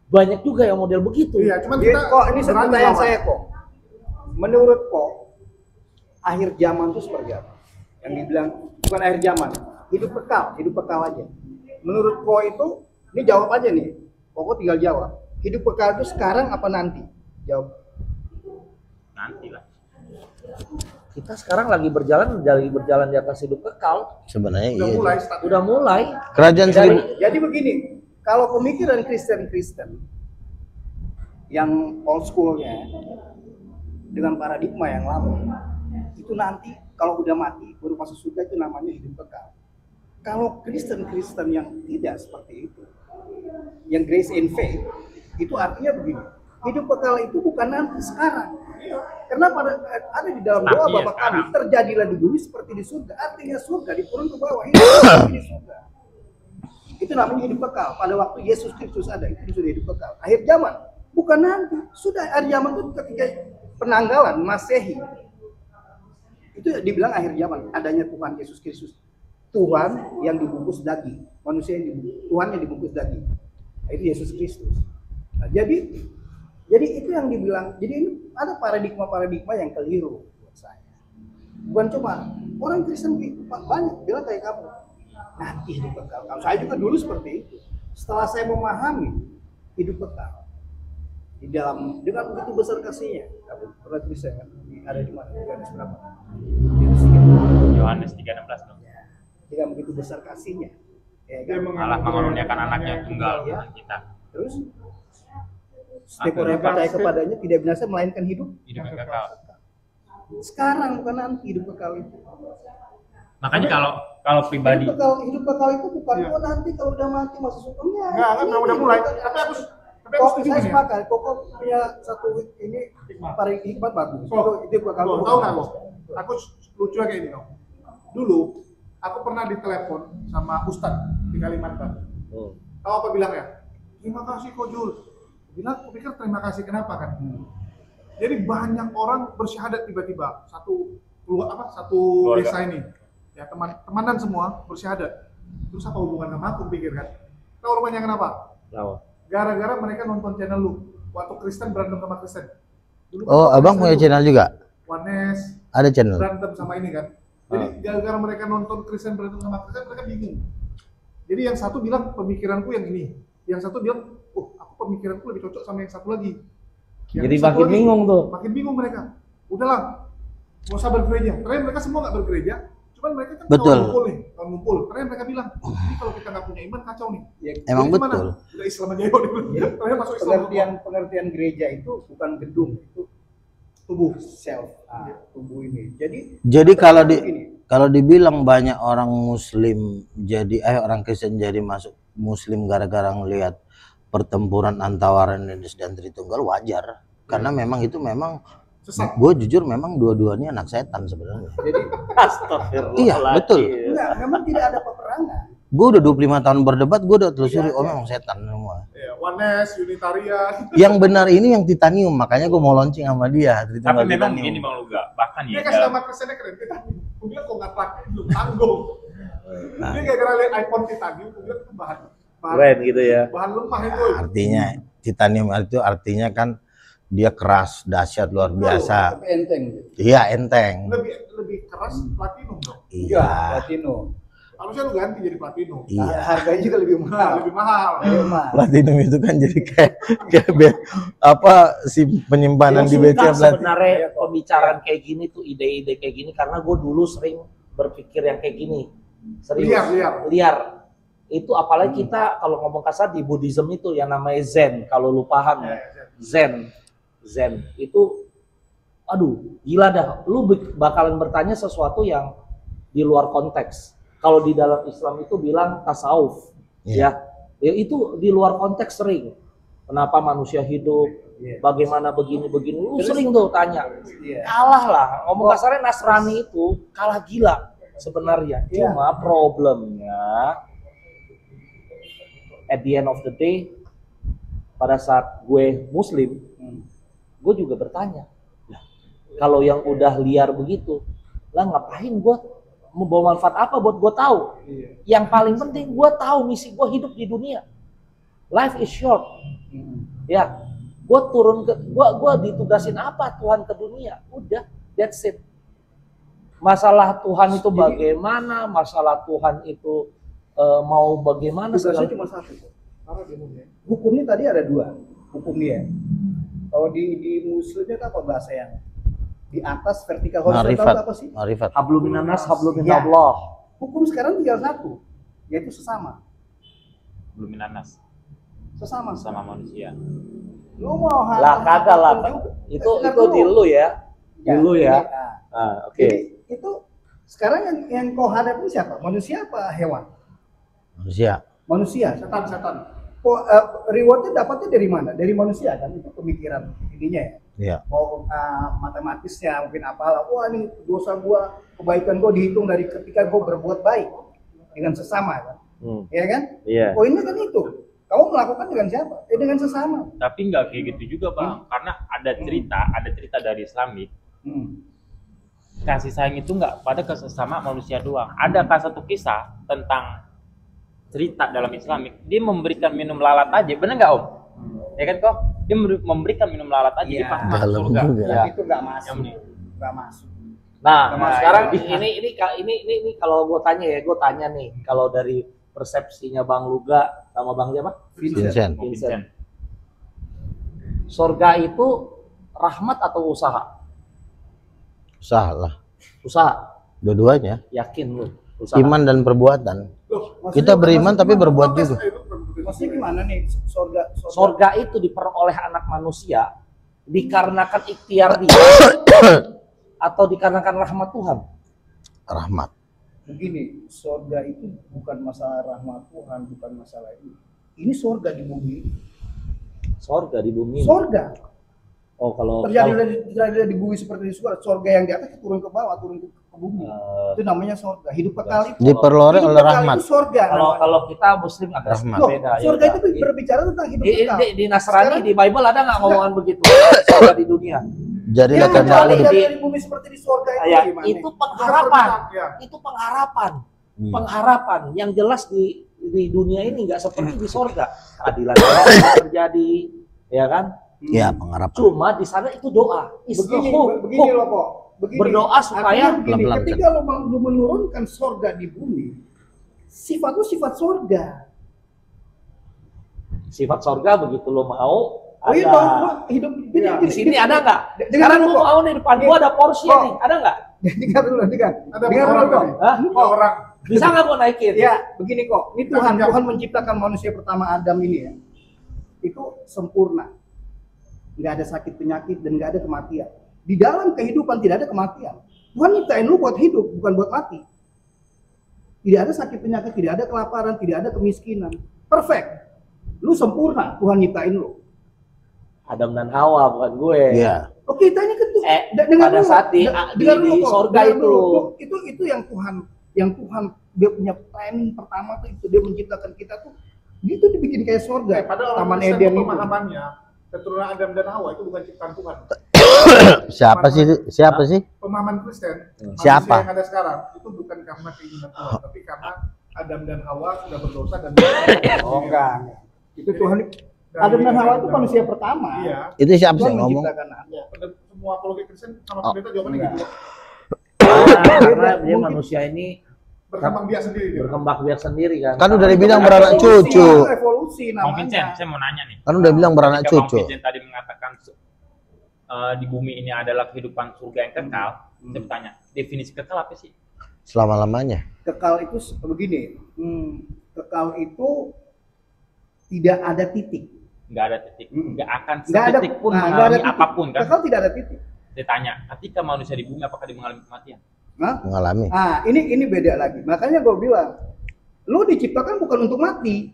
Banyak juga yang model begitu. Iya, cuman Dia, kita kok ini satu berani pertanyaan lawan. saya kok. Menurut kok akhir zaman itu seperti apa? Yang dibilang bukan akhir zaman, hidup kekal aja. Menurut kok itu, ini jawab aja nih. Kok tinggal jawab. Hidup kekal itu sekarang apa nanti? Jawab. Nanti lah. Kita sekarang lagi berjalan di atas hidup kekal. Sebenarnya Udah iya. mulai sih. start. Udah mulai. Kerajaan Dari- seribu. Jadi begini, kalau pemikiran Kristen yang old schoolnya dengan paradigma yang lama, itu nanti kalau udah mati baru masuk surga itu namanya hidup kekal. Kalau Kristen yang tidak seperti itu, yang grace and faith, itu artinya begini, hidup kekal itu bukan nanti, sekarang. Karena ada di dalam doa Tapi ya Bapa kami, sekarang. terjadilah di bumi seperti di surga. Artinya surga diturun ke bawah, hidup seperti di surga. Itu namanya hidup kekal. Pada waktu Yesus Kristus ada, itu sudah hidup kekal. Akhir zaman, bukan nanti. Sudah akhir zaman itu ketika penanggalan Masehi. Itu dibilang akhir zaman, adanya Tuhan Yesus Kristus. Tuhan yang dibungkus daging, manusia yang dibungkus, Tuhan yang dibungkus daging. Nah, itu Yesus Kristus. Nah, jadi itu yang dibilang. Jadi ini ada paradigma yang keliru buat saya. Bukan cuma orang Kristen banyak bilang kayak kamu. Nanti hidup kekal. Saya juga dulu seperti itu. Setelah saya memahami hidup kekal di dalam dengan begitu besar kasihnya, kamu pernah bisa kan? Ada di mana? Yohanes berapa? Yohanes 3:16 dong. Dengan begitu besar kasihnya, ya Dia kan? Allah mengaruniakan anaknya tunggal Ya. Tuhan kita. Terus setiap orang yang percaya kepadanya tidak binasa melainkan hidup. Hidup yang kekal. Sekarang bukan nanti hidup kekal itu. Makanya kalau pribadi. Hidup kekal itu bukan oh nanti kalau udah mati masuk surga. Enggak, udah mulai. Tapi aku setuju Saya nih. sepakat. Koko punya satu ini paling hikmat bagus. Itu bakal Tahu nggak lo? Aku lucu kayak ini dong. Dulu aku pernah ditelepon sama Ustadz di Kalimantan. Tahu apa bilangnya? Terima kasih kok Jul. Bilang, aku pikir terima kasih kenapa kan? Jadi banyak orang bersyahadat tiba-tiba satu Keluarga. desa ini. Ya teman-temanan semua bersyahadat. Terus apa hubungan sama aku pikir kan? Tahu rupanya kenapa? Gara-gara mereka nonton channel lu. Waktu Kristen berantem sama Kristen. Dulu kan Oh, abang Kristen punya tuh, channel juga? Ones Ada channel. berantem sama ini kan. Jadi gara-gara mereka nonton Kristen berantem sama Kristen, mereka bingung. Jadi yang satu bilang pemikiranku yang ini, yang satu bilang, oh aku pemikiranku lebih cocok sama yang satu lagi. Yang Jadi satu makin lagi, bingung tuh. Makin bingung mereka. Udahlah, nggak usah bergereja. Ternyata mereka semua nggak bergereja, cuman mereka kan Betul. kawan ngumpul nih, kawan ngumpul. Ternyata mereka bilang, ini kalau kita nggak punya iman kacau nih. Emang Jadi gimana? betul. Udah Islam aja yuk. Ternyata masuk Islam. pengertian gereja itu bukan gedung, itu Tubuh. self, tubuh ini. Jadi kalau begini, kalau dibilang banyak orang Muslim jadi orang Kristen jadi masuk Muslim gara-gara ngelihat pertempuran antara Indonesia dan Tritunggal wajar. Karena memang itu memang Sesat. gue jujur memang dua-duanya anak setan sebenarnya. jadi Astagfirullah. Iya, betul. enggak, memang tidak ada peperangan. Gue udah 25 tahun berdebat, gue udah telusuri, oh memang setan semua. Ya, Ones, Unitarian. Yang benar ini yang titanium, makanya gue mau launching sama dia. Tapi Tritunggal memang titanium. begini Bang Luga, bahkan Dia ya kasih dalam- nama Kristennya keren, Titanium. Gue bilang kok nggak pakai, belum tanggung. Nah. Dia gara-gara lihat iPhone Titanium, gue bilang itu bahan Keren gitu ya. bahan lemah itu. Artinya titanium itu artinya kan dia keras, dahsyat, luar biasa. Tapi enteng. Iya, enteng. Lebih keras platinum dong. Iya. Platinum. Harusnya lu ganti jadi platinum. Iya. Harganya juga lebih Nah, mahal. lebih mahal. Lebih mahal. Platinum itu kan jadi si penyimpanan di Gue BC suka platinum. sebenarnya pembicaraan kayak gini tuh, ide-ide kayak gini, karena gue dulu sering berpikir yang kayak gini. Serius. Liar. Itu apalagi kita kalau ngomong kasar di Buddhism itu yang namanya Zen, kalau lu paham ya. Zen itu aduh gila dah, lu bakalan bertanya sesuatu yang di luar konteks. Kalau di dalam Islam itu bilang tasawuf, ya itu di luar konteks sering. Kenapa manusia hidup, bagaimana begini, lu sering tuh tanya. Kalah lah, ngomong kasarnya Nasrani itu kalah gila sebenarnya. Cuma problemnya at the end of the day, pada saat gue Muslim, gue juga bertanya, kalau yang udah liar begitu, lah ngapain gue membawa manfaat apa buat gue tahu? Yang paling penting gue tahu misi gue hidup di dunia. Life is short. Ya, gue ditugasin apa Tuhan ke dunia? Udah, that's it. Masalah Tuhan itu bagaimana? Masalah Tuhan itu mau bagaimana? Tugasnya cuma satu. Hukumnya tadi ada dua. Hukum dia. Kalau di Muslimnya itu apa bahasa yang di atas vertikal horizontal apa sih? Marifat. Hablum minanas, hablum Ya. minallah. Hukum sekarang tinggal satu, yaitu sesama. belum minanas Sesama. sama manusia. Lu mau hal Lah kagak lah. Itu di lu ya. Di lu ya. Oke. Jadi itu sekarang yang kau hadapin siapa? Manusia apa hewan? Manusia. Manusia. Setan. Rewardnya dapatnya dari mana? Dari manusia kan, itu pemikiran ininya ya. Iya. Mau matematisnya mungkin apalah. Wah ini dosa gua, kebaikan gua dihitung dari ketika gua berbuat baik dengan sesama kan. Ya kan? Iya. Poinnya kan itu. Kamu melakukan dengan siapa? Dengan sesama. Tapi nggak kayak gitu juga Bang, karena ada cerita dari Islamik. Kasih sayang itu nggak pada ke sesama manusia doang. Ada satu kisah tentang cerita dalam Islamik, dia memberikan minum lalat aja, bener nggak Om? Ya kan kok? Dia memberikan minum lalat aja, dia pasti masuk dalam surga. juga. Ya. Itu nggak masuk. Yang ini. Nggak masuk. Nah, Nah, sekarang ini ini kalau gue tanya nih, kalau dari persepsinya Bang Luga sama Bang siapa? Vincent. Vincent. Surga itu rahmat atau usaha? Salah. Usaha. Dua-duanya. Yakin lu? Usaha. Iman dan perbuatan. Maksudnya- Kita beriman tapi berbuat juga. Maksudnya gimana nih? Surga itu diperoleh anak manusia dikarenakan ikhtiar dia atau dikarenakan rahmat Tuhan? Rahmat. begini, surga itu bukan masalah rahmat Tuhan, bukan masalah ini. Ini surga di bumi. Sorga di bumi. Surga. Oh, kalau Terjadi di bumi seperti di surga. Surga yang di atas turun ke bawah, turun ke bumi. Itu namanya surga. Hidup kekal itu. Diperoleh oleh rahmat. Itu surga. kalau kita muslim agak Rahmat. Loh, beda. surga ya, itu berbicara tentang hidup di, kekal. di Nasrani, di Bible ada nggak ngomongan begitu? Surga di dunia. Jadilah Dia kehendak kecuali hidup. dari bumi seperti di surga itu Ya, gimana? itu pengharapan. Ya. Itu pengharapan. Hmm. Pengharapan yang jelas di dunia ini nggak seperti di surga. Keadilan tidak terjadi, ya kan? Ya, pengharapan. Cuma di sana itu doa. Begini loh kok. Begini. Berdoa supaya Artinya begini, pelan-pelan. ketika lu menurunkan surga di bumi, sifat lu sifat surga. sifat surga begitu lo mau Oh iya ada. dong, lu hidup Ya, di sini ada nggak? Dengar Sekarang dulu lu kok. mau nih depan gua ada Porsche Kok. nih, ada nggak? Dengar dulu, dengar. Ada Dengar dulu orang kok. tadi. Hah? Orang. Bisa nggak gua naikin? Ya, begini kok. Ini Tuhan menciptakan manusia pertama Adam ini ya. Itu sempurna. Nggak ada sakit penyakit dan nggak ada kematian. Di dalam kehidupan tidak ada kematian. Tuhan nyiptain lu buat hidup, bukan buat mati. Tidak ada sakit penyakit, tidak ada kelaparan, tidak ada kemiskinan. Perfect. Lu sempurna, Tuhan nyiptain lu. Adam dan Hawa bukan gue. Iya. Oke, kita ini kan tuh. Pada saat di surga itu. Itu yang Tuhan dia punya planning pertama tuh itu dia menciptakan kita tuh gitu dibikin kayak surga. Pada Taman orang Eden itu. pemahamannya keturunan Adam dan Hawa itu bukan ciptaan Tuhan. Siapa sih? Siapa sih? Pemahaman Kristen, manusia Siapa? yang ada sekarang itu bukan karena keinginan Tuhan, tapi karena Adam dan Hawa sudah berdosa dan Oh enggak. Itu Tuhan Adam dan Hawa itu manusia pertama. Iya. Itu siapa sih Tuhan yang ngomong? menciptakan Adam. Ya, pada semua apologi Kristen sama Oh. pendeta jawabannya Enggak. gitu. Karena dia Mungkin- manusia ini Berkembang biak sendiri dia. berkembang biak sendiri kan. Kan udah dibilang beranak cucu. Revolusi Bang Vincent, namanya. saya mau nanya nih. Kan udah bilang beranak Ketika Bang cucu. Vincent tadi mengatakan di bumi ini adalah kehidupan surga yang kekal, saya bertanya, definisi kekal apa sih? Selama-lamanya. Kekal itu begini. Kekal itu tidak ada titik. Nggak ada titik, nggak akan Nggak ada sedetik pun nggak ada mengalami titik. apapun kan? Kekal tidak ada titik. Saya tanya, ketika manusia di bumi apakah dia mengalami kematian? Hah? Mengalami. Ini beda lagi. Makanya gue bilang, lu diciptakan bukan untuk mati.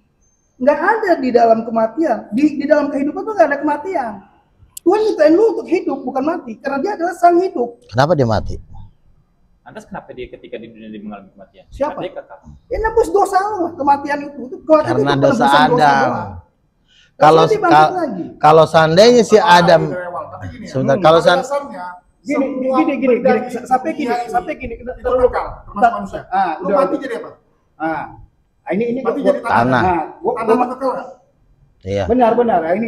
Nggak ada di dalam kematian. Di dalam kehidupan tuh nggak ada kematian. Tuhan nyiptain lu untuk hidup, bukan mati. Karena dia adalah sang hidup. Kenapa dia mati? Lantas kenapa dia ketika di dunia dia mengalami kematian? Siapa? Karena dia kekal. Ya nebus dosa lu, kematian itu. Kematian Karena itu dosa penebusan Adam. doang. Kalau Terus nanti bangkit lagi. kalau seandainya si Sama Adam, dari awal. Tapi gini ya, sebentar, kalau pada san- dasarnya, Gini, semua gini, benda di sampai gini, dunia ini sampai gini. itu kekal, termasuk manusia. Lu udah. mati jadi apa? Ini Mati gua- jadi tanah. Tanah mah kekal nggak? iya. Benar. Ini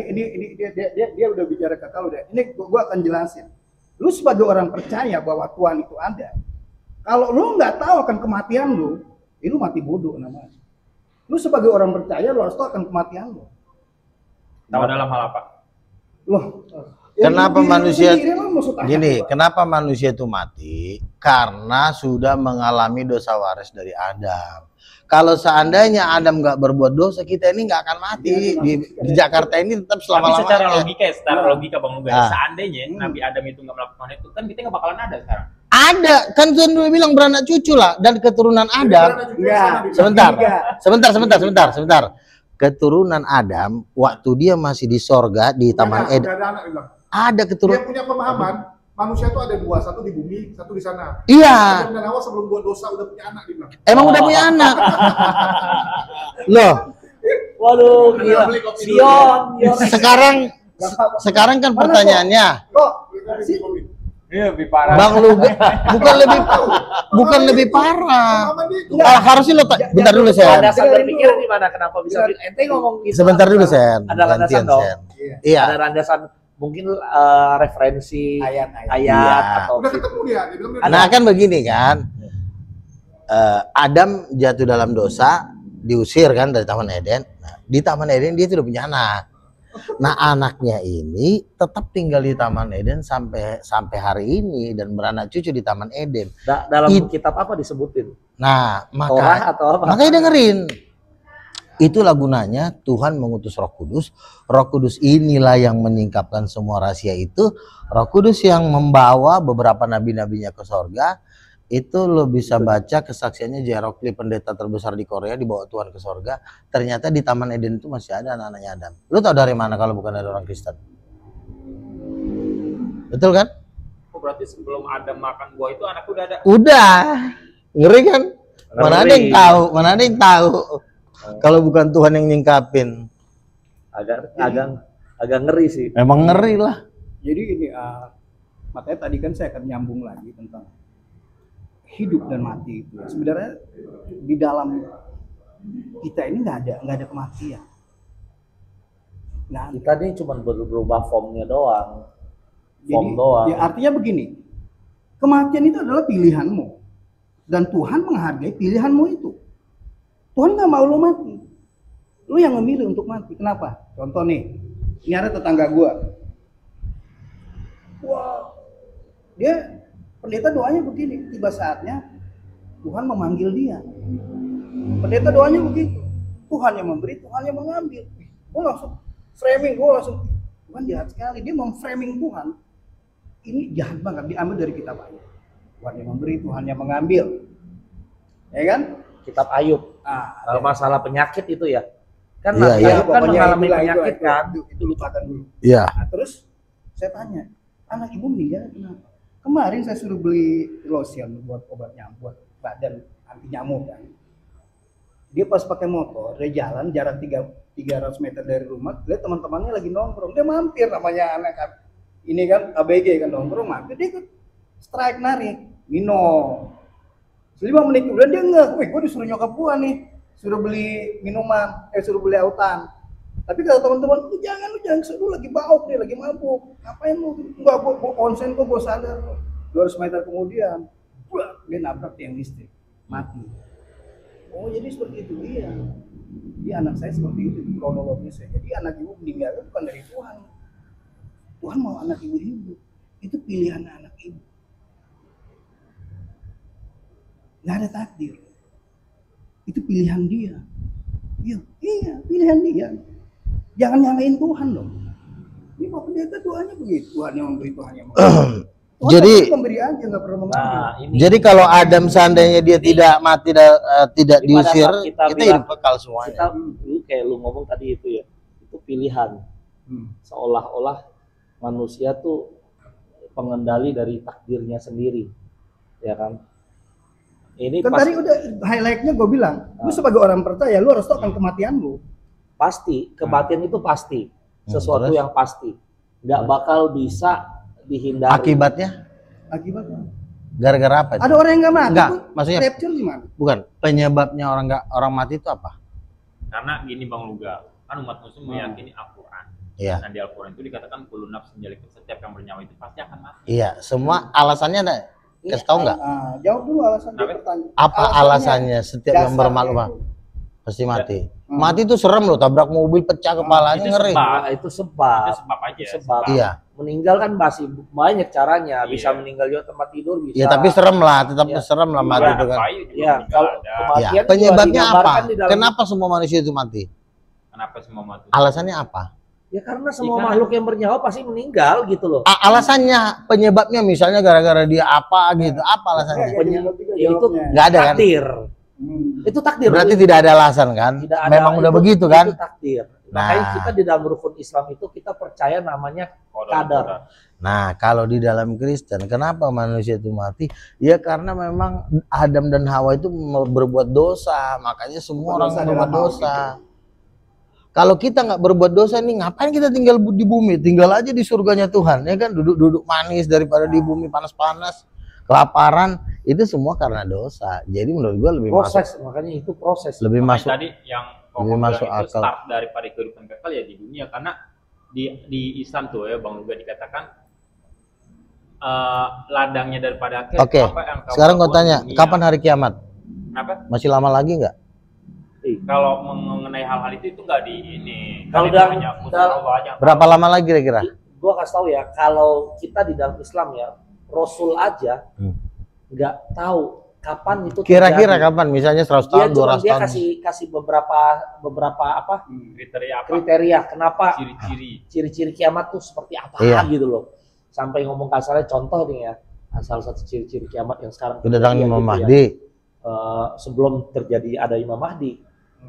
dia udah bicara kekal udah. Ini gua akan jelasin. Lu sebagai orang percaya bahwa Tuhan itu ada. Kalau lu nggak tahu akan kematian lu, lu mati bodoh namanya. Lu sebagai orang percaya lu harus tahu akan kematian lu. Tahu dalam hal apa? Loh. Kenapa diri lu manusia sendiri, lu maksud apa? gini? Kenapa manusia itu mati? Karena sudah mengalami dosa waris dari Adam. Kalau seandainya Adam nggak berbuat dosa, kita ini nggak akan mati di Jakarta ini tetap Tapi secara selama-lamanya. logika ya, secara logika Bang Lugas, Ah. seandainya Nabi Adam itu nggak melakukan itu, kan kita nggak bakalan ada sekarang. Ada, kan Tuhan dulu bilang beranak cucu lah dan keturunan Adam. Enggak. Sebentar. Keturunan Adam waktu dia masih di sorga di Taman Eden Ada anak dia bilang. ada Dia keturunan. punya pemahaman manusia itu ada dua, satu di bumi, satu di sana. Iya, Adam dan Hawa sebelum buat dosa udah punya anak dia bilang. emang udah punya anak. Loh, Waduh, gila. Sion. sekarang kan pertanyaannya, Kok Si- Iya, lebih parah. Bang Lugas bukan lebih parah. Pemahaman dia itu. Harusnya lo bentar dulu Sen. Landasan berpikir gimana? Kenapa bisa ente ngomong gitu? Sebentar dulu Sen. Ada landasan Gantian, dong. Sen. Iya. Iya. Ada landasan mungkin referensi Ayat-ayat. ayat Iya. atau Udah ketemu dia bilang dia Nah kan begini kan, Adam jatuh dalam dosa, diusir kan dari Taman Eden. Nah, di Taman Eden dia sudah punya anak. Nah anaknya ini tetap tinggal di Taman Eden sampai hari ini dan beranak cucu di Taman Eden. dalam It- kitab apa disebutin? Nah Torah atau apa? makanya dengerin. Itulah gunanya Tuhan mengutus Roh Kudus. Roh Kudus inilah yang menyingkapkan semua rahasia itu. Roh Kudus yang membawa beberapa nabi-nabinya ke sorga. itu lo bisa baca kesaksiannya J.R. Oakley, pendeta terbesar di Korea, dibawa Tuhan ke sorga. Ternyata di Taman Eden itu masih ada anak-anaknya Adam. Lo tau dari mana kalau bukan dari orang Kristen? Betul kan? Oh, berarti sebelum Adam makan buah itu anakku udah ada. Udah. Ngeri kan? Mana ada yang Ngeri. tahu? Mana ada yang tahu? Kalau bukan Tuhan yang nyingkapin. Agak ngeri sih. Memang ngeri lah. Jadi ini makanya tadi kan saya akan nyambung lagi tentang hidup dan mati itu. Sebenarnya di dalam kita ini nggak ada kematian. Nah, Kita nih cuma berubah formnya doang. jadi Form doang. ya artinya begini, kematian itu adalah pilihanmu dan Tuhan menghargai pilihanmu itu. Tuhan nggak mau lo mati, lo yang memilih untuk mati. Kenapa? Contoh nih, ini ada tetangga gua. Wah, dia pendeta doanya begini, tiba saatnya Tuhan memanggil dia. Pendeta doanya begitu, Tuhan yang memberi, Tuhan yang mengambil. Gue langsung framing, Tuhan jahat sekali, dia memframing Tuhan. Ini jahat banget, diambil dari kitab Ayub. Tuhan yang memberi, Tuhan yang mengambil, ya kan? Kitab Ayub. Kalau Ada- masalah penyakit itu ya. Kan Iya, Nabi iya. Ayub kan pokoknya mengalami itulah, penyakit kan. itu lupakan dulu. Iya. Nah, terus saya tanya, anak ibu meninggal kenapa? Kemarin saya suruh beli lotion buat obat nyamuk, buat badan anti nyamuk kan. Dia pas pakai motor, dia jalan jarak 300 meter dari rumah, lihat teman-temannya lagi nongkrong, dia mampir, namanya anak kan. Ini kan ABG kan nongkrong, mampir dia ikut strike narik, minum. 5 menit kemudian dia nggak, gue disuruh nyokap gua nih, suruh beli minuman, suruh beli autan. Tapi kalau teman-teman, lu jangan lu lagi bauk nih, lagi mabuk. Ngapain lu? Enggak, gua konsen kok, gua sadar. 200 meter kemudian, wah, dia nabrak tiang listrik, mati. Oh, jadi seperti itu dia. Dia anak saya seperti itu kronologisnya. Jadi anak ibu meninggal bukan dari Tuhan. Tuhan mau anak ibu hidup. Itu pilihan anak ibu. Nggak ada takdir. Itu pilihan dia. Iya, pilihan dia. Jangan nyalain Tuhan dong. Ini Pak Pendeta doanya begitu. Tuhan yang memberi, Tuhan yang memberi. Tuhan Jadi- cuma memberi aja, nggak pernah mengambil. Nah, ini Jadi kalau Adam seandainya dia tidak mati tidak Jadi pada diusir, saat kita kita bilang- hidup kekal semuanya. kita lu kayak lu ngomong tadi itu ya. Itu pilihan. Seolah-olah manusia tuh pengendali dari takdirnya sendiri. Ya kan? Ini Kan tadi udah highlightnya gue bilang, lu sebagai orang percaya, lu harus tahu akan kematian lu. pasti kematian itu pasti sesuatu terus? yang pasti nggak bakal bisa dihindari. Akibatnya Akibatnya. gara-gara apa? Itu? Ada orang yang nggak mati, Enggak, tuh maksudnya rapture gimana? bukan penyebabnya orang mati itu apa? Karena gini Bang Luga, kan umat muslim meyakini Al-Quran. Iya. Nah di Al-Quran itu dikatakan kullu nafsin dzaiqatus, setiap yang bernyawa itu pasti akan mati. Iya, semua alasannya ada. Kasih tahu nggak? Jawab dulu alasan dia Kenapa? pertanyaan. Apa alasannya setiap yang dasarnya bermakhluk itu. pasti mati? Mati itu serem loh, tabrak mobil pecah kepalanya itu ngeri. sebab. Nah, itu sebab. Itu sebab aja. Sebab. Iya. Meninggal kan masih banyak caranya. Bisa Iya. meninggal juga tempat tidur bisa. Ya tapi serem lah, tetap Iya. serem lah mati itu kan. Ya, kalau Ya, kematian juga penyebabnya apa? digambarkan di dalam- Kenapa semua manusia itu mati? Kenapa semua mati? Alasannya apa? Ya karena semua Karena- makhluk yang bernyawa pasti meninggal gitu loh. Alasannya, penyebabnya misalnya gara-gara dia apa gitu, apa alasannya? Ya, itu Nggak ada kan? takdir. Itu takdir. Berarti tidak ada alasan kan? Tidak ada. Memang udah begitu kan? Itu takdir. Nah. Makanya kita di dalam rukun Islam itu kita percaya namanya kadar. Nah, kalau di dalam Kristen, kenapa manusia itu mati? Ya karena memang Adam dan Hawa itu berbuat dosa, makanya semua orang Dosa berbuat dalam hal dosa. Kalau kita nggak berbuat dosa nih, ngapain kita tinggal di bumi? Tinggal aja di surganya Tuhan, ya kan? Duduk-duduk manis daripada di bumi panas-panas, kelaparan. Itu semua karena dosa. Jadi menurut gua lebih Proses, makanya itu proses. lebih masuk. Tadi yang lebih Koko masuk bilang itu akal. start daripada kehidupan kekal ya di dunia, karena di Islam tuh ya Bang Luga dikatakan ladangnya daripada akhir. Oke, apa yang kau sekarang gua lakukan tanya, di dunia. kapan hari kiamat? Kenapa? Masih lama lagi nggak? Kalau mengenai hal-hal itu nggak di ini. Kalau Kan itu dalam- hanya khusus dalam- Allah aja yang Berapa lama lagi kira-kira? Gua kasih tahu ya, kalau kita di dalam Islam ya, Rasul aja nggak tahu kapan itu Kira-kira terjadi. kapan? Misalnya 100 Dia tahun, cuma 200 dia tahun. kasih beberapa apa kriteria apa? kriteria kenapa Ciri-ciri. ciri-ciri kiamat tuh seperti apa Iya. gitu loh. Sampai ngomong kasarnya contoh nih ya, salah satu ciri-ciri kiamat yang sekarang Kedatangan terjadi Imam gitu ya. Mahdi. Sebelum terjadi ada Imam Mahdi,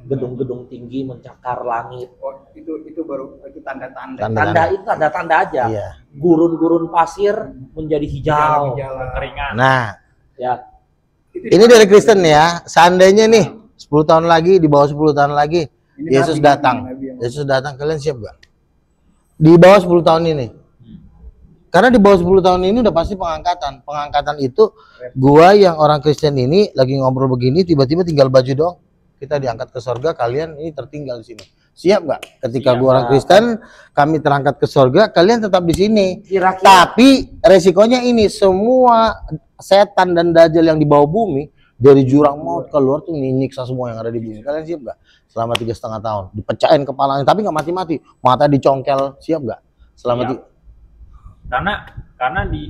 gedung-gedung tinggi mencakar langit. Oh, itu baru itu tanda-tanda. Tanda itu tanda-tanda aja. Iya. Gurun-gurun pasir menjadi hijau. Gejala. Keringan. Nah, Ya, ini dari Kristen ya. Seandainya nih 10 tahun lagi, di bawah 10 tahun lagi Ini Yesus nabi, datang. nabi yang- Yesus datang, kalian siap gak? Di bawah 10 tahun ini. Karena di bawah 10 tahun ini udah pasti pengangkatan. Pengangkatan itu gua yang orang Kristen ini lagi ngobrol begini, tiba-tiba tinggal baju dong. Kita diangkat ke sorga, kalian ini tertinggal di sini. Siap nggak? Ketika Siap. gua orang Kristen, kami terangkat ke sorga, kalian tetap di sini. kira-kira Tapi resikonya ini, semua setan dan dajjal yang di bawah bumi dari jurang maut keluar tuh nyiksa semua yang ada di bumi. Kalian siap nggak? Selama 3,5 tahun dipecahin kepalanya, tapi nggak mati-mati, mata dicongkel. Siap nggak? Selama Siap. Karena di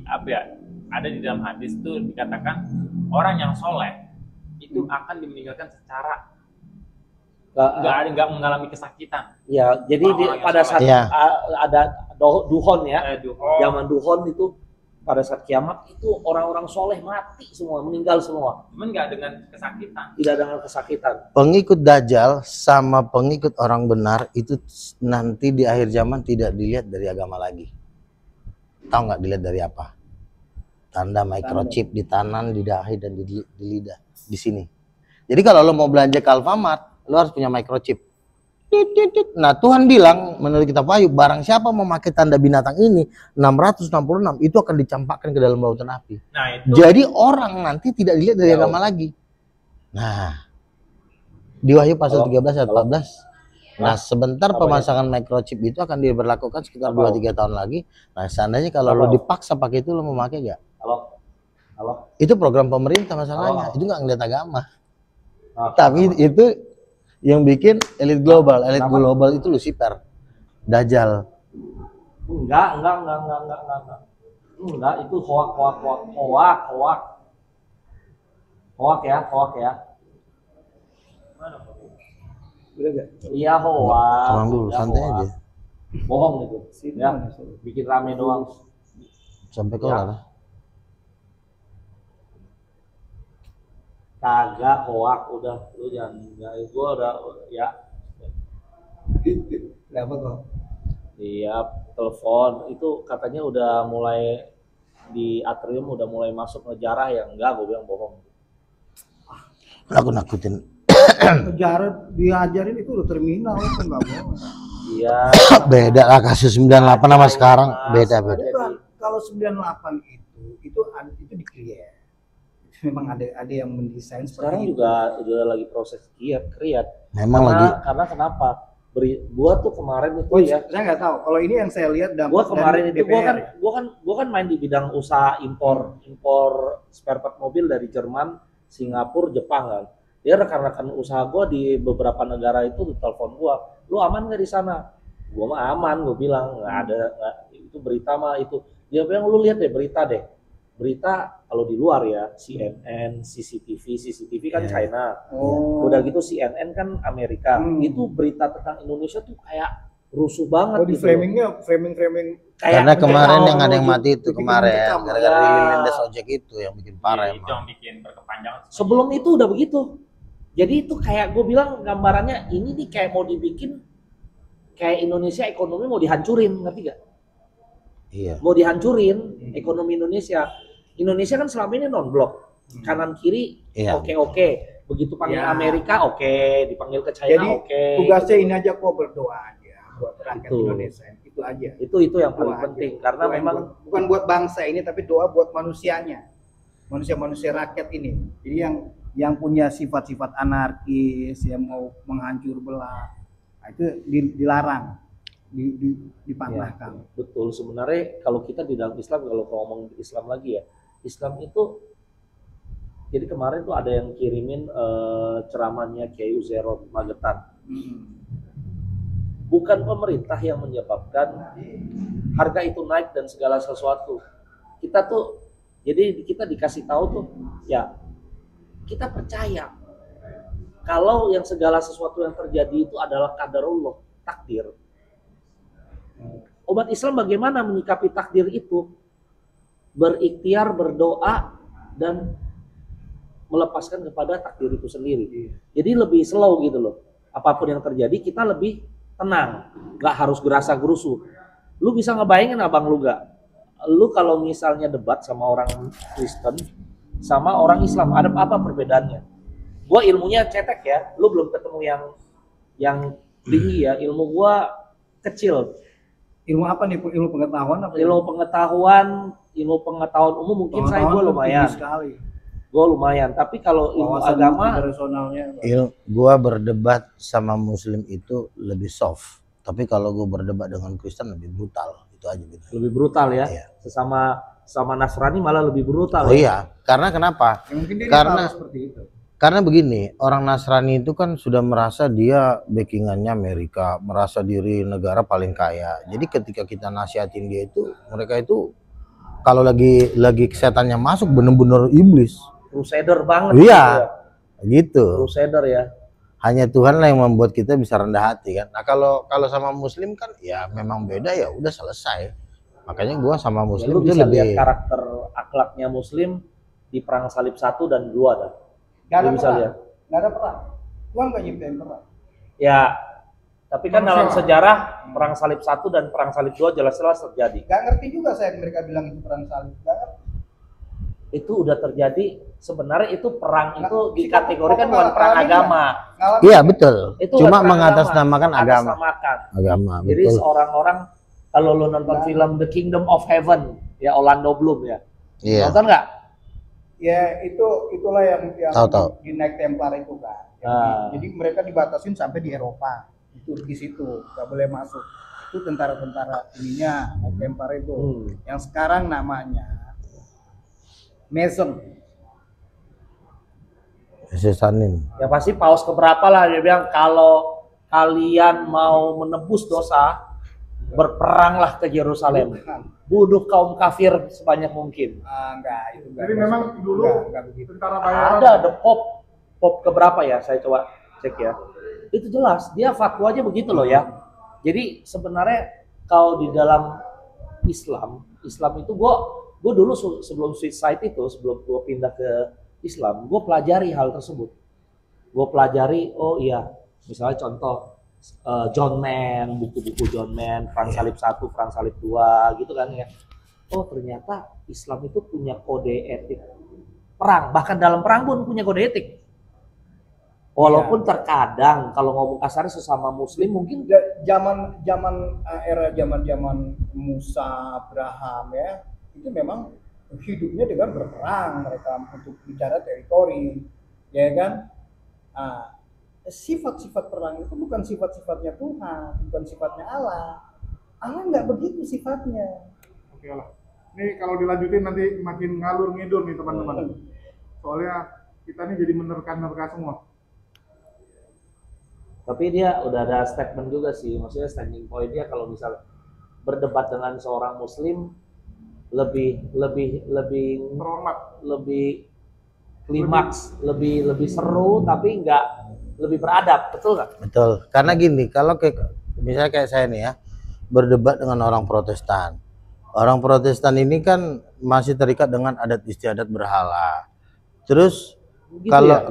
apa ya, ada di dalam hadis itu dikatakan orang yang soleh itu akan meninggalkan secara nggak mengalami kesakitan. ya, jadi Orang-orang yang pada saat Iya. ada duhon ya, Duhon. zaman duhon itu pada saat kiamat itu orang-orang soleh mati semua, meninggal semua, Cuman nggak dengan kesakitan. tidak dengan kesakitan. Pengikut dajjal sama pengikut orang benar itu nanti di akhir zaman tidak dilihat dari agama lagi. Tahu nggak dilihat dari apa? Tanda microchip di tangan, di dahi dan di lidah di sini. Jadi kalau lo mau belanja ke Alfamart, lo harus punya microchip. Tit, tit, tit. Nah, Tuhan bilang menurut kitab Wahyu, barang siapa memakai tanda binatang ini 666 itu akan dicampakkan ke dalam lautan api. Nah itu Jadi orang nanti tidak dilihat dari Jauh. agama lagi. Nah, di Wahyu pasal Kalau- 13 ayat 14. Nah, sebentar Apa pemasangan microchip itu akan diberlakukan sekitar Apa? 2-3 tahun lagi. Nah, seandainya kalau lo Apa? dipaksa pakai itu, lo mau pakai nggak? Halo, Itu program pemerintah masalahnya. Oh. Itu nggak ngeliat agama. Nah, Tapi itu yang bikin elit global. Elit Kenapa? global itu Lucifer, Dajjal. enggak, itu hoak ya. Udah nggak? Iya hoak. Tenang dulu, Ya, santai hoak. aja. Bohong itu. Sini Ya, mana, Sob? bikin rame doang. Sampai Ya. kelar. Kagak hoak, udah lu jangan gua udah ya. Kenapa kok? Iya, telepon itu katanya udah mulai di atrium udah mulai masuk ngejarah ya, enggak, gue bilang bohong. Aku nakutin. Penjara diajarin itu udah terminal kan nggak mau. Iya. Beda lah kasus 98 sama sekarang. Beda. Bukan, kalau 98 itu di create. Memang ada yang mendesain Sekarang seperti itu. juga udah lagi proses create. Memang lagi. Karena kenapa? Gua tuh kemarin itu Oh, ya, saya nggak tahu. Kalau ini yang saya lihat dampak gua kemarin dari itu gua DPR. kan main di bidang usaha impor spare part mobil dari Jerman, Singapura, Jepang kan. Dia rekan-rekan usaha gua di beberapa negara itu ditelepon gua, lu aman nggak di sana? Gua mah aman, gua bilang nggak ada, itu berita mah itu. Dia bilang lu lihat deh berita kalau di luar ya, CNN, CCTV kan Iya. China. Oh. Udah gitu CNN kan Amerika. Itu berita tentang Indonesia tuh kayak rusuh banget Oh, di gitu. framing Kayak Karena kemarin mencekam yang ada yang gitu. mati itu Bikin kemarin mencekam. gara-gara Ya. Lili Lindes ojek itu yang bikin parah itu emang. yang bikin berkepanjangan. Sebelum itu udah begitu. Jadi itu kayak gue bilang gambarannya ini nih kayak mau dibikin kayak Indonesia ekonomi mau dihancurin, ngerti gak? Iya. Mau dihancurin ekonomi Indonesia. Indonesia kan selama ini non blok, kanan kiri Iya. oke. Begitu panggil Ya. Amerika oke, dipanggil ke China Jadi oke. tugasnya ini aja kok berdoa aja buat rakyat Itu. Indonesia. Itu aja. Itu yang paling Doa penting aja. karena Doa memang bukan buat bangsa ini tapi doa buat manusianya. Manusia rakyat ini. Jadi yang punya sifat-sifat anarkis, yang mau menghancur belah, nah, itu dilarang, dipatahkan. betul. Sebenarnya kalau kita di dalam Islam, kalau ngomong Islam lagi ya, Islam itu jadi kemarin tuh ada yang kirimin ceramahnya Kiai Uzairon Magetan. Bukan pemerintah yang menyebabkan harga itu naik dan segala sesuatu. Kita tuh jadi kita dikasih tahu tuh ya kita percaya kalau yang segala sesuatu yang terjadi itu adalah qadarullah, takdir. Umat Islam bagaimana menyikapi takdir itu? berikhtiar, berdoa, dan melepaskan kepada takdir itu sendiri. Jadi lebih slow gitu loh. Apapun yang terjadi kita lebih tenang, nggak harus gerasa gerusu. Lu bisa ngebayangin abang lu gak? Lu kalau misalnya debat sama orang Kristen, sama orang Islam, ada apa perbedaannya? Gua ilmunya cetek ya, lu belum ketemu yang tinggi ya. Ilmu gua kecil. Ilmu apa nih? Ilmu pengetahuan apa? Ilmu pengetahuan umum mungkin saya gua lumayan. Sekali. Gue lumayan, tapi kalau ilmu Wawasan agama, personalnya. Gua berdebat sama Muslim itu lebih soft, tapi kalau gue berdebat dengan Kristen lebih brutal. Itu aja gitu. lebih brutal ya. Iya. Sama Nasrani malah lebih brutal. Oh ya. iya, karena kenapa? Ya, mungkin dia Karena- tahu seperti itu. Karena begini, orang Nasrani itu kan sudah merasa dia backingannya Amerika, merasa diri negara paling kaya. Jadi ketika kita nasihatin dia itu, mereka itu kalau lagi setannya masuk bener-bener iblis. Crusader banget. Iya, Gitu gitu. ya. Crusader ya. Hanya Tuhan lah yang membuat kita bisa rendah hati kan. Nah kalau sama Muslim kan ya memang beda, ya udah selesai. Makanya gua sama Ya, Muslim lu itu bisa lihat lebih karakter akhlaknya Muslim di perang salib 1 dan 2 dah. Gak ada Lu bisa perang. lihat. Gak ada perang. Tuhan gak nyiptain perang. Ya, tapi kan dalam Manusia. sejarah perang salib 1 dan perang salib 2 jelas-jelas terjadi. Gak ngerti juga saya mereka bilang itu perang salib. Gak ngerti. Itu udah terjadi. Sebenarnya itu perang Nah, itu si dikategorikan Koko bukan perang ngalamin agama. Ngalamin iya nggak? betul. Itu Cuma bukan perang mengatasnamakan agama. Atasnamakan. Agama Jadi betul. orang-orang kalau lu nonton film The Kingdom of Heaven ya Orlando Bloom ya. Iya. Nonton nggak? Ya itulah yang Tahu. di Night Templar itu kan. Jadi mereka dibatasin sampai di Eropa. Itu di situ nggak boleh masuk. Itu tentara-tentara ininya Night Templar itu. Yang sekarang namanya Mason. Sesanin. Ya pasti paus keberapa lah dia bilang kalau kalian mau menebus dosa berperanglah ke Yerusalem. Bunuh kaum kafir sebanyak mungkin. Enggak, itu enggak. Jadi memang dulu enggak begitu. tentara bayaran Ada pop keberapa ya? Saya coba cek ya. Itu jelas dia fatwanya begitu loh ya. Jadi sebenarnya kalau di dalam Islam itu gue dulu sebelum suicide itu, sebelum gue pindah ke Islam, gue pelajari hal tersebut. Gue pelajari, oh iya, misalnya contoh John Mann, buku-buku John Mann, Perang Salib 1, Perang Salib 2 gitu kan ya. Oh ternyata Islam itu punya kode etik perang, bahkan dalam perang pun punya kode etik. Walaupun terkadang kalau ngomong kasarnya sesama muslim mungkin Era zaman Musa, Abraham ya, itu memang hidupnya dengan berperang mereka untuk bicara teritori, ya kan? Sifat-sifat perang itu bukan sifat-sifatnya Tuhan, bukan sifatnya Allah. Allah nggak begitu sifatnya. Oke lah. Ini kalau dilanjutin nanti makin ngalur ngidur nih teman-teman. Soalnya kita nih jadi menerka-nerka semua. tapi dia udah ada statement juga sih, maksudnya standing point dia kalau misal berdebat dengan seorang muslim lebih Terhormat. lebih klimaks, lebih seru tapi nggak lebih beradab, betul nggak? Betul. Karena gini, kalau misalnya kayak saya nih ya, berdebat dengan orang Protestan. Orang Protestan ini kan masih terikat dengan adat istiadat berhala. Terus Gitu kalau ya?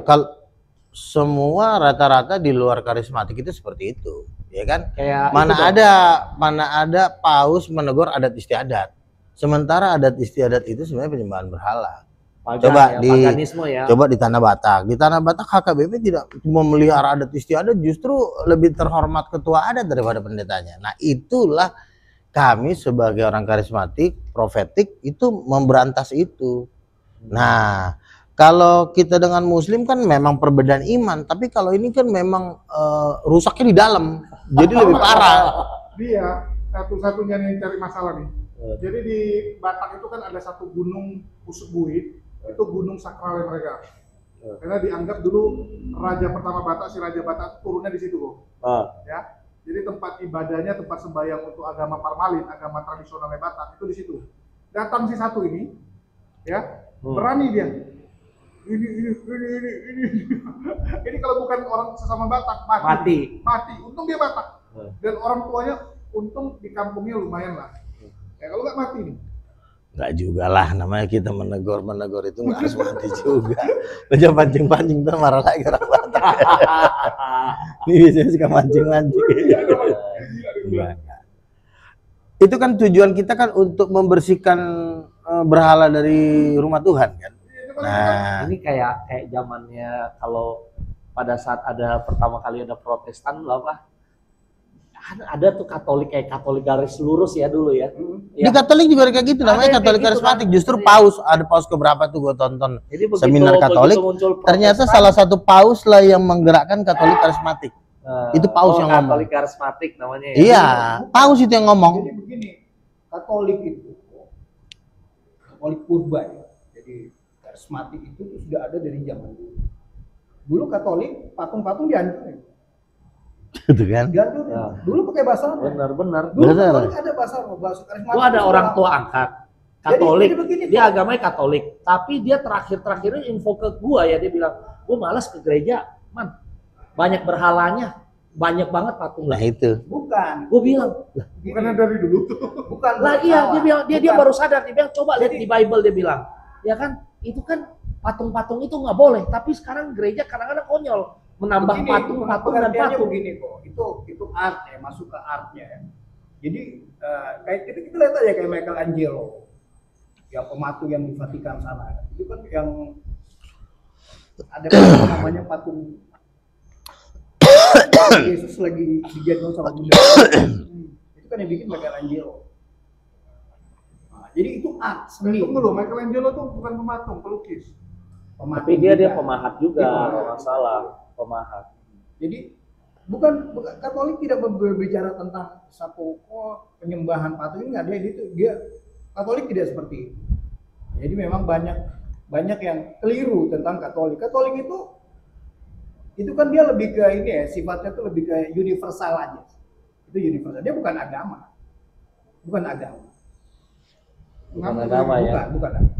semua rata-rata di luar karismatik itu seperti itu, ya kan? Kayak Mana itu dong. mana ada paus menegur adat istiadat. Sementara adat istiadat itu sebenarnya penyembahan berhala. Pagan Coba ya, di- paganisme ya. Coba di Tanah Batak. Di Tanah Batak HKBP tidak memelihara adat istiadat, justru lebih terhormat ketua adat daripada pendetanya. Nah, itulah kami sebagai orang karismatik, profetik itu memberantas itu. Nah, kalau kita dengan muslim kan memang perbedaan iman, tapi kalau ini kan memang rusaknya di dalam. Jadi lebih parah. Dia satu-satunya nih cari masalah nih. Jadi di Batak itu kan ada satu gunung Pusubuit, itu gunung sakral mereka. Karena dianggap dulu raja pertama Batak, si Raja Batak turunnya di situ kok. Ya. Jadi tempat ibadahnya, tempat sembahyang untuk agama Parmalin, agama tradisionalnya Batak itu di situ. Datang si satu ini, ya, berani dia. Ini. Ini kalau bukan orang sesama Batak mati. Untung dia Batak. Dan orang tuanya untung di kampungnya lumayan lah. Ya kalau nggak mati nih. Nggak juga lah, namanya kita menegur itu nggak harus mati juga. Udah pancing-pancing tuh marah lagi orang Batak. Ini biasanya suka mancing-mancing. Enggak. Itu kan tujuan kita kan untuk membersihkan berhala dari rumah Tuhan kan. Nah, Ini kayak zamannya kalau pada saat ada pertama kali ada Protestan loh apa? Ada tuh Katolik kayak Katolik garis lurus ya dulu ya. di Katolik juga kayak gitu, namanya Ada Katolik kayak gitu karismatik. kan. Justru Iya. paus, ada paus keberapa tuh gue tonton Jadi seminar Katolik. muncul Ternyata Protestan, salah satu paus lah yang menggerakkan Katolik karismatik. Itu paus yang ngomong. Katolik karismatik namanya ya. Iya, paus itu yang ngomong. Jadi begini, Katolik itu, Katolik purba ya. Jadi karismatik itu sudah ada dari zaman dulu. Dulu Katolik patung-patung dihancurin, Gitu kan. dihancurin. Ya. Dulu pakai bahasa Arab. Benar-benar. Dulu Benar. Katolik ada bahasa Arab, bahasa karismatik. Gua ada itu orang sudah tua lama. angkat Katolik, Jadi begini, dia Pak. agamanya Katolik, tapi dia terakhir-terakhirnya info ke gua ya, dia bilang, gua malas ke gereja, man, banyak berhalanya, banyak banget patung Nah lah. itu. Bukan. Gua bilang, Bukannya dari dulu. Bukan. lah iya, dia bilang, dia Bukan. baru sadar, dia bilang coba lihat Jadi- di Bible, dia bilang, ya kan, itu kan patung-patung itu nggak boleh, tapi sekarang gereja kadang-kadang konyol menambah Begini, patung-patung dan pengertiannya patung. begini kok, itu art ya, masuk ke artnya ya. Jadi kayak kita lihat aja kayak Michelangelo, yang pematung yang di Vatikan sana, itu kan yang ada namanya patung Yesus lagi digendong sama Bunda. Itu kan yang bikin Michelangelo. Nah, jadi itu art seni. Tunggu loh, Michelangelo tuh bukan pematung, pelukis. Tapi dia juga. pemahat juga, Dia pemahat. kalau nggak salah, pemahat. Jadi bukan Katolik tidak berbicara tentang satu penyembahan patung, ini nggak, dia Katolik tidak seperti itu. Jadi memang banyak yang keliru tentang Katolik. Katolik itu kan dia lebih ke ini ya, sifatnya tuh lebih ke universal aja. Itu universal. Dia bukan agama. Bukan agama. Bukan agama ya. Bukan agama.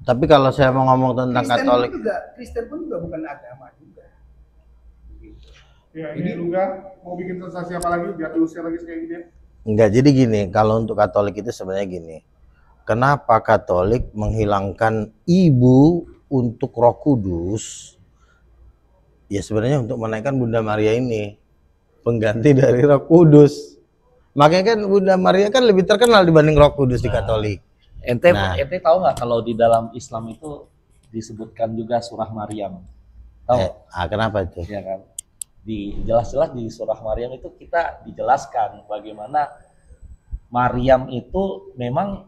Tapi kalau saya mau ngomong tentang Katolik, Kristen pun juga bukan agama juga. Ya, ini lu nggak mau bikin sensasi apa lagi biar diusir lagi kayak gini ya? enggak, jadi gini, kalau untuk Katolik itu sebenarnya gini. Kenapa Katolik menghilangkan ibu untuk Roh Kudus? Ya sebenarnya untuk menaikkan Bunda Maria ini, pengganti dari Roh Kudus. Makanya kan Bunda Maria kan lebih terkenal dibanding Roh Kudus di Katolik. Ente Nah. ente tahu nggak kalau di dalam Islam itu disebutkan juga surah Maryam? Tahu? Kenapa itu? Ya kan? Jelas-jelas di surah Maryam itu kita dijelaskan bagaimana Maryam itu memang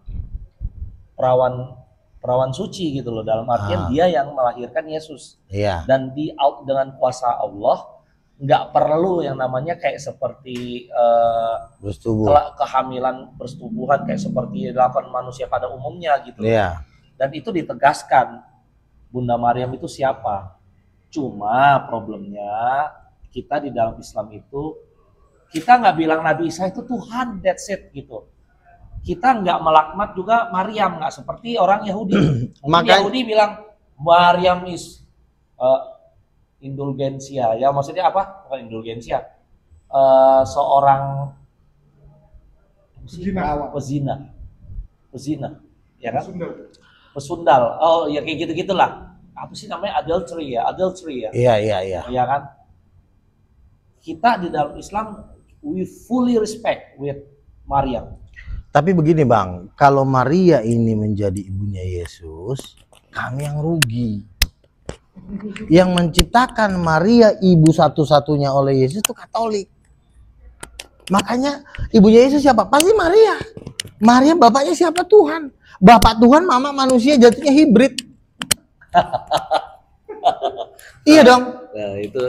perawan suci gitu loh, dalam artian dia yang melahirkan Yesus. Iya. Dan dengan kuasa Allah nggak perlu yang namanya kayak seperti Bersetubuh. kehamilan persetubuhan kayak seperti dilakukan manusia pada umumnya gitu. Iya. Dan itu ditegaskan Bunda Maryam itu siapa. Cuma problemnya kita di dalam Islam itu kita nggak bilang Nabi Isa itu Tuhan, that's it gitu. Kita nggak melaknat juga Maryam, nggak seperti orang Yahudi. Makanya- Yahudi bilang Maryam is indulgensia, ya maksudnya apa? Bukan indulgensia, seorang pezina, ya kan? Sunda. Pesundal. Oh ya kayak gitu-gitulah. Apa sih namanya, adultery ya? Iya. Ya kan? Kita di dalam Islam we fully respect with Maryam. Tapi begini Bang, kalau Maria ini menjadi ibunya Yesus, kami yang rugi. Yang menciptakan Maria ibu satu-satunya oleh Yesus itu Katolik. Makanya ibunya Yesus siapa? Pasti Maria. Maria bapaknya siapa? Tuhan. Bapak Tuhan, mama manusia, jatuhnya hibrid. Iya dong. Nah, itu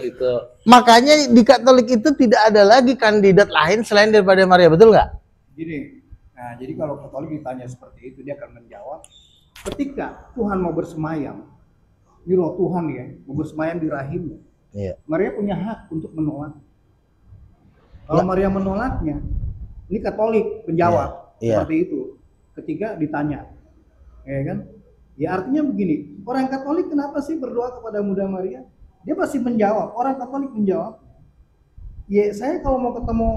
Makanya di Katolik itu tidak ada lagi kandidat lain selain daripada Maria, betul nggak? Gini, nah jadi kalau Katolik ditanya seperti itu, dia akan menjawab, ketika Tuhan mau bersemayam, di roh Tuhan ya, mau bersemayam di rahimnya, Iya. Maria punya hak untuk menolak. Kalau Maria menolaknya, ini Katolik menjawab Iya. seperti itu. Ketika ditanya, ya kan? Ya artinya begini, orang Katolik kenapa sih berdoa kepada Bunda Maria? Dia pasti menjawab. Orang Katolik menjawab, ya saya kalau mau ketemu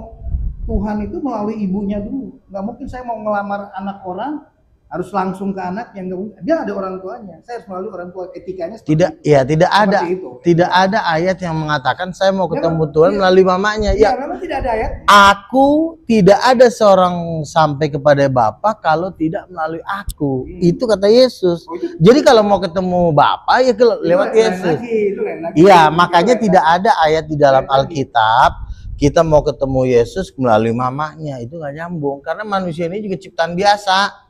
Tuhan itu melalui ibunya dulu. Nggak mungkin saya mau ngelamar anak orang harus langsung ke anak yang nggak mungkin. Dia ada orang tuanya. Saya harus melalui orang tua, etikanya seperti Tidak, itu. ya tidak ada, Seperti itu. tidak ada ayat yang mengatakan saya mau ketemu Memang, Tuhan iya. melalui mamanya. Ya, Ya, memang tidak ada ayat. aku tidak ada seorang sampai kepada Bapa kalau tidak melalui aku. Itu kata Yesus. Oh, itu- Jadi kalau mau ketemu Bapa ya lewat Itu lain Yesus. lagi, itu lain lagi. Iya, Itu makanya lain tidak lagi. ada ayat di dalam Lain lagi. Alkitab kita mau ketemu Yesus melalui mamanya. Itu nggak nyambung karena manusia ini juga ciptaan biasa.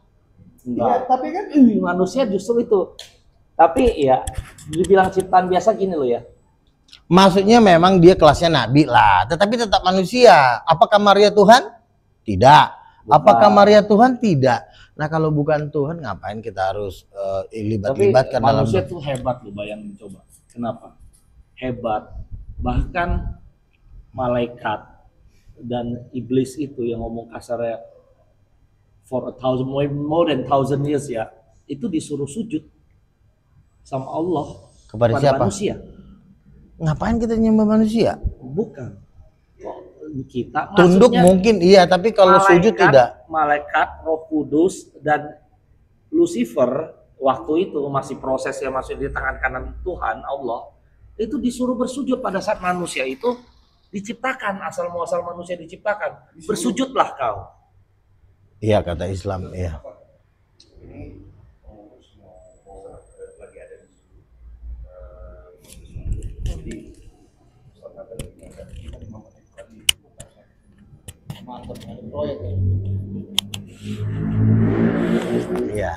Iya, tapi kan Manusia justru itu. Tapi ya dibilang ciptaan biasa gini loh ya. Maksudnya memang dia kelasnya nabi lah, tetapi tetap manusia. Apakah Maria Tuhan? Tidak. Bukan. Apakah Maria Tuhan? Tidak. Nah, kalau bukan Tuhan ngapain kita harus Tapi libat-libatkan dalam manusia tuh hebat loh, bayangin coba. Kenapa? Hebat. Bahkan malaikat dan iblis itu yang ngomong kasarnya for 1,000 more than 1,000 years ya, itu disuruh sujud sama Allah kepada siapa? manusia. Ngapain kita nyembah manusia? Bukan. Kok kita Tunduk maksudnya mungkin iya, tapi kalau sujud tidak. Malaikat, Roh Kudus dan Lucifer waktu itu masih prosesnya masih di tangan kanan Tuhan Allah, itu disuruh bersujud pada saat manusia itu diciptakan, asal muasal manusia diciptakan. Bersujudlah kau. Iya, kata Islam, iya. Iya.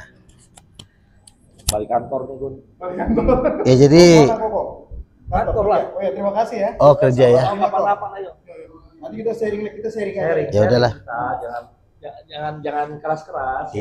Balik kantor nih Gun. Balik kantor. Ya jadi Mana, Koko? Kantor lah. Oh ya, terima kasih ya. oh kerja ya. Kapan-kapan ayo. Nanti kita sharing aja. Ya udahlah. Jangan keras-keras. Iya.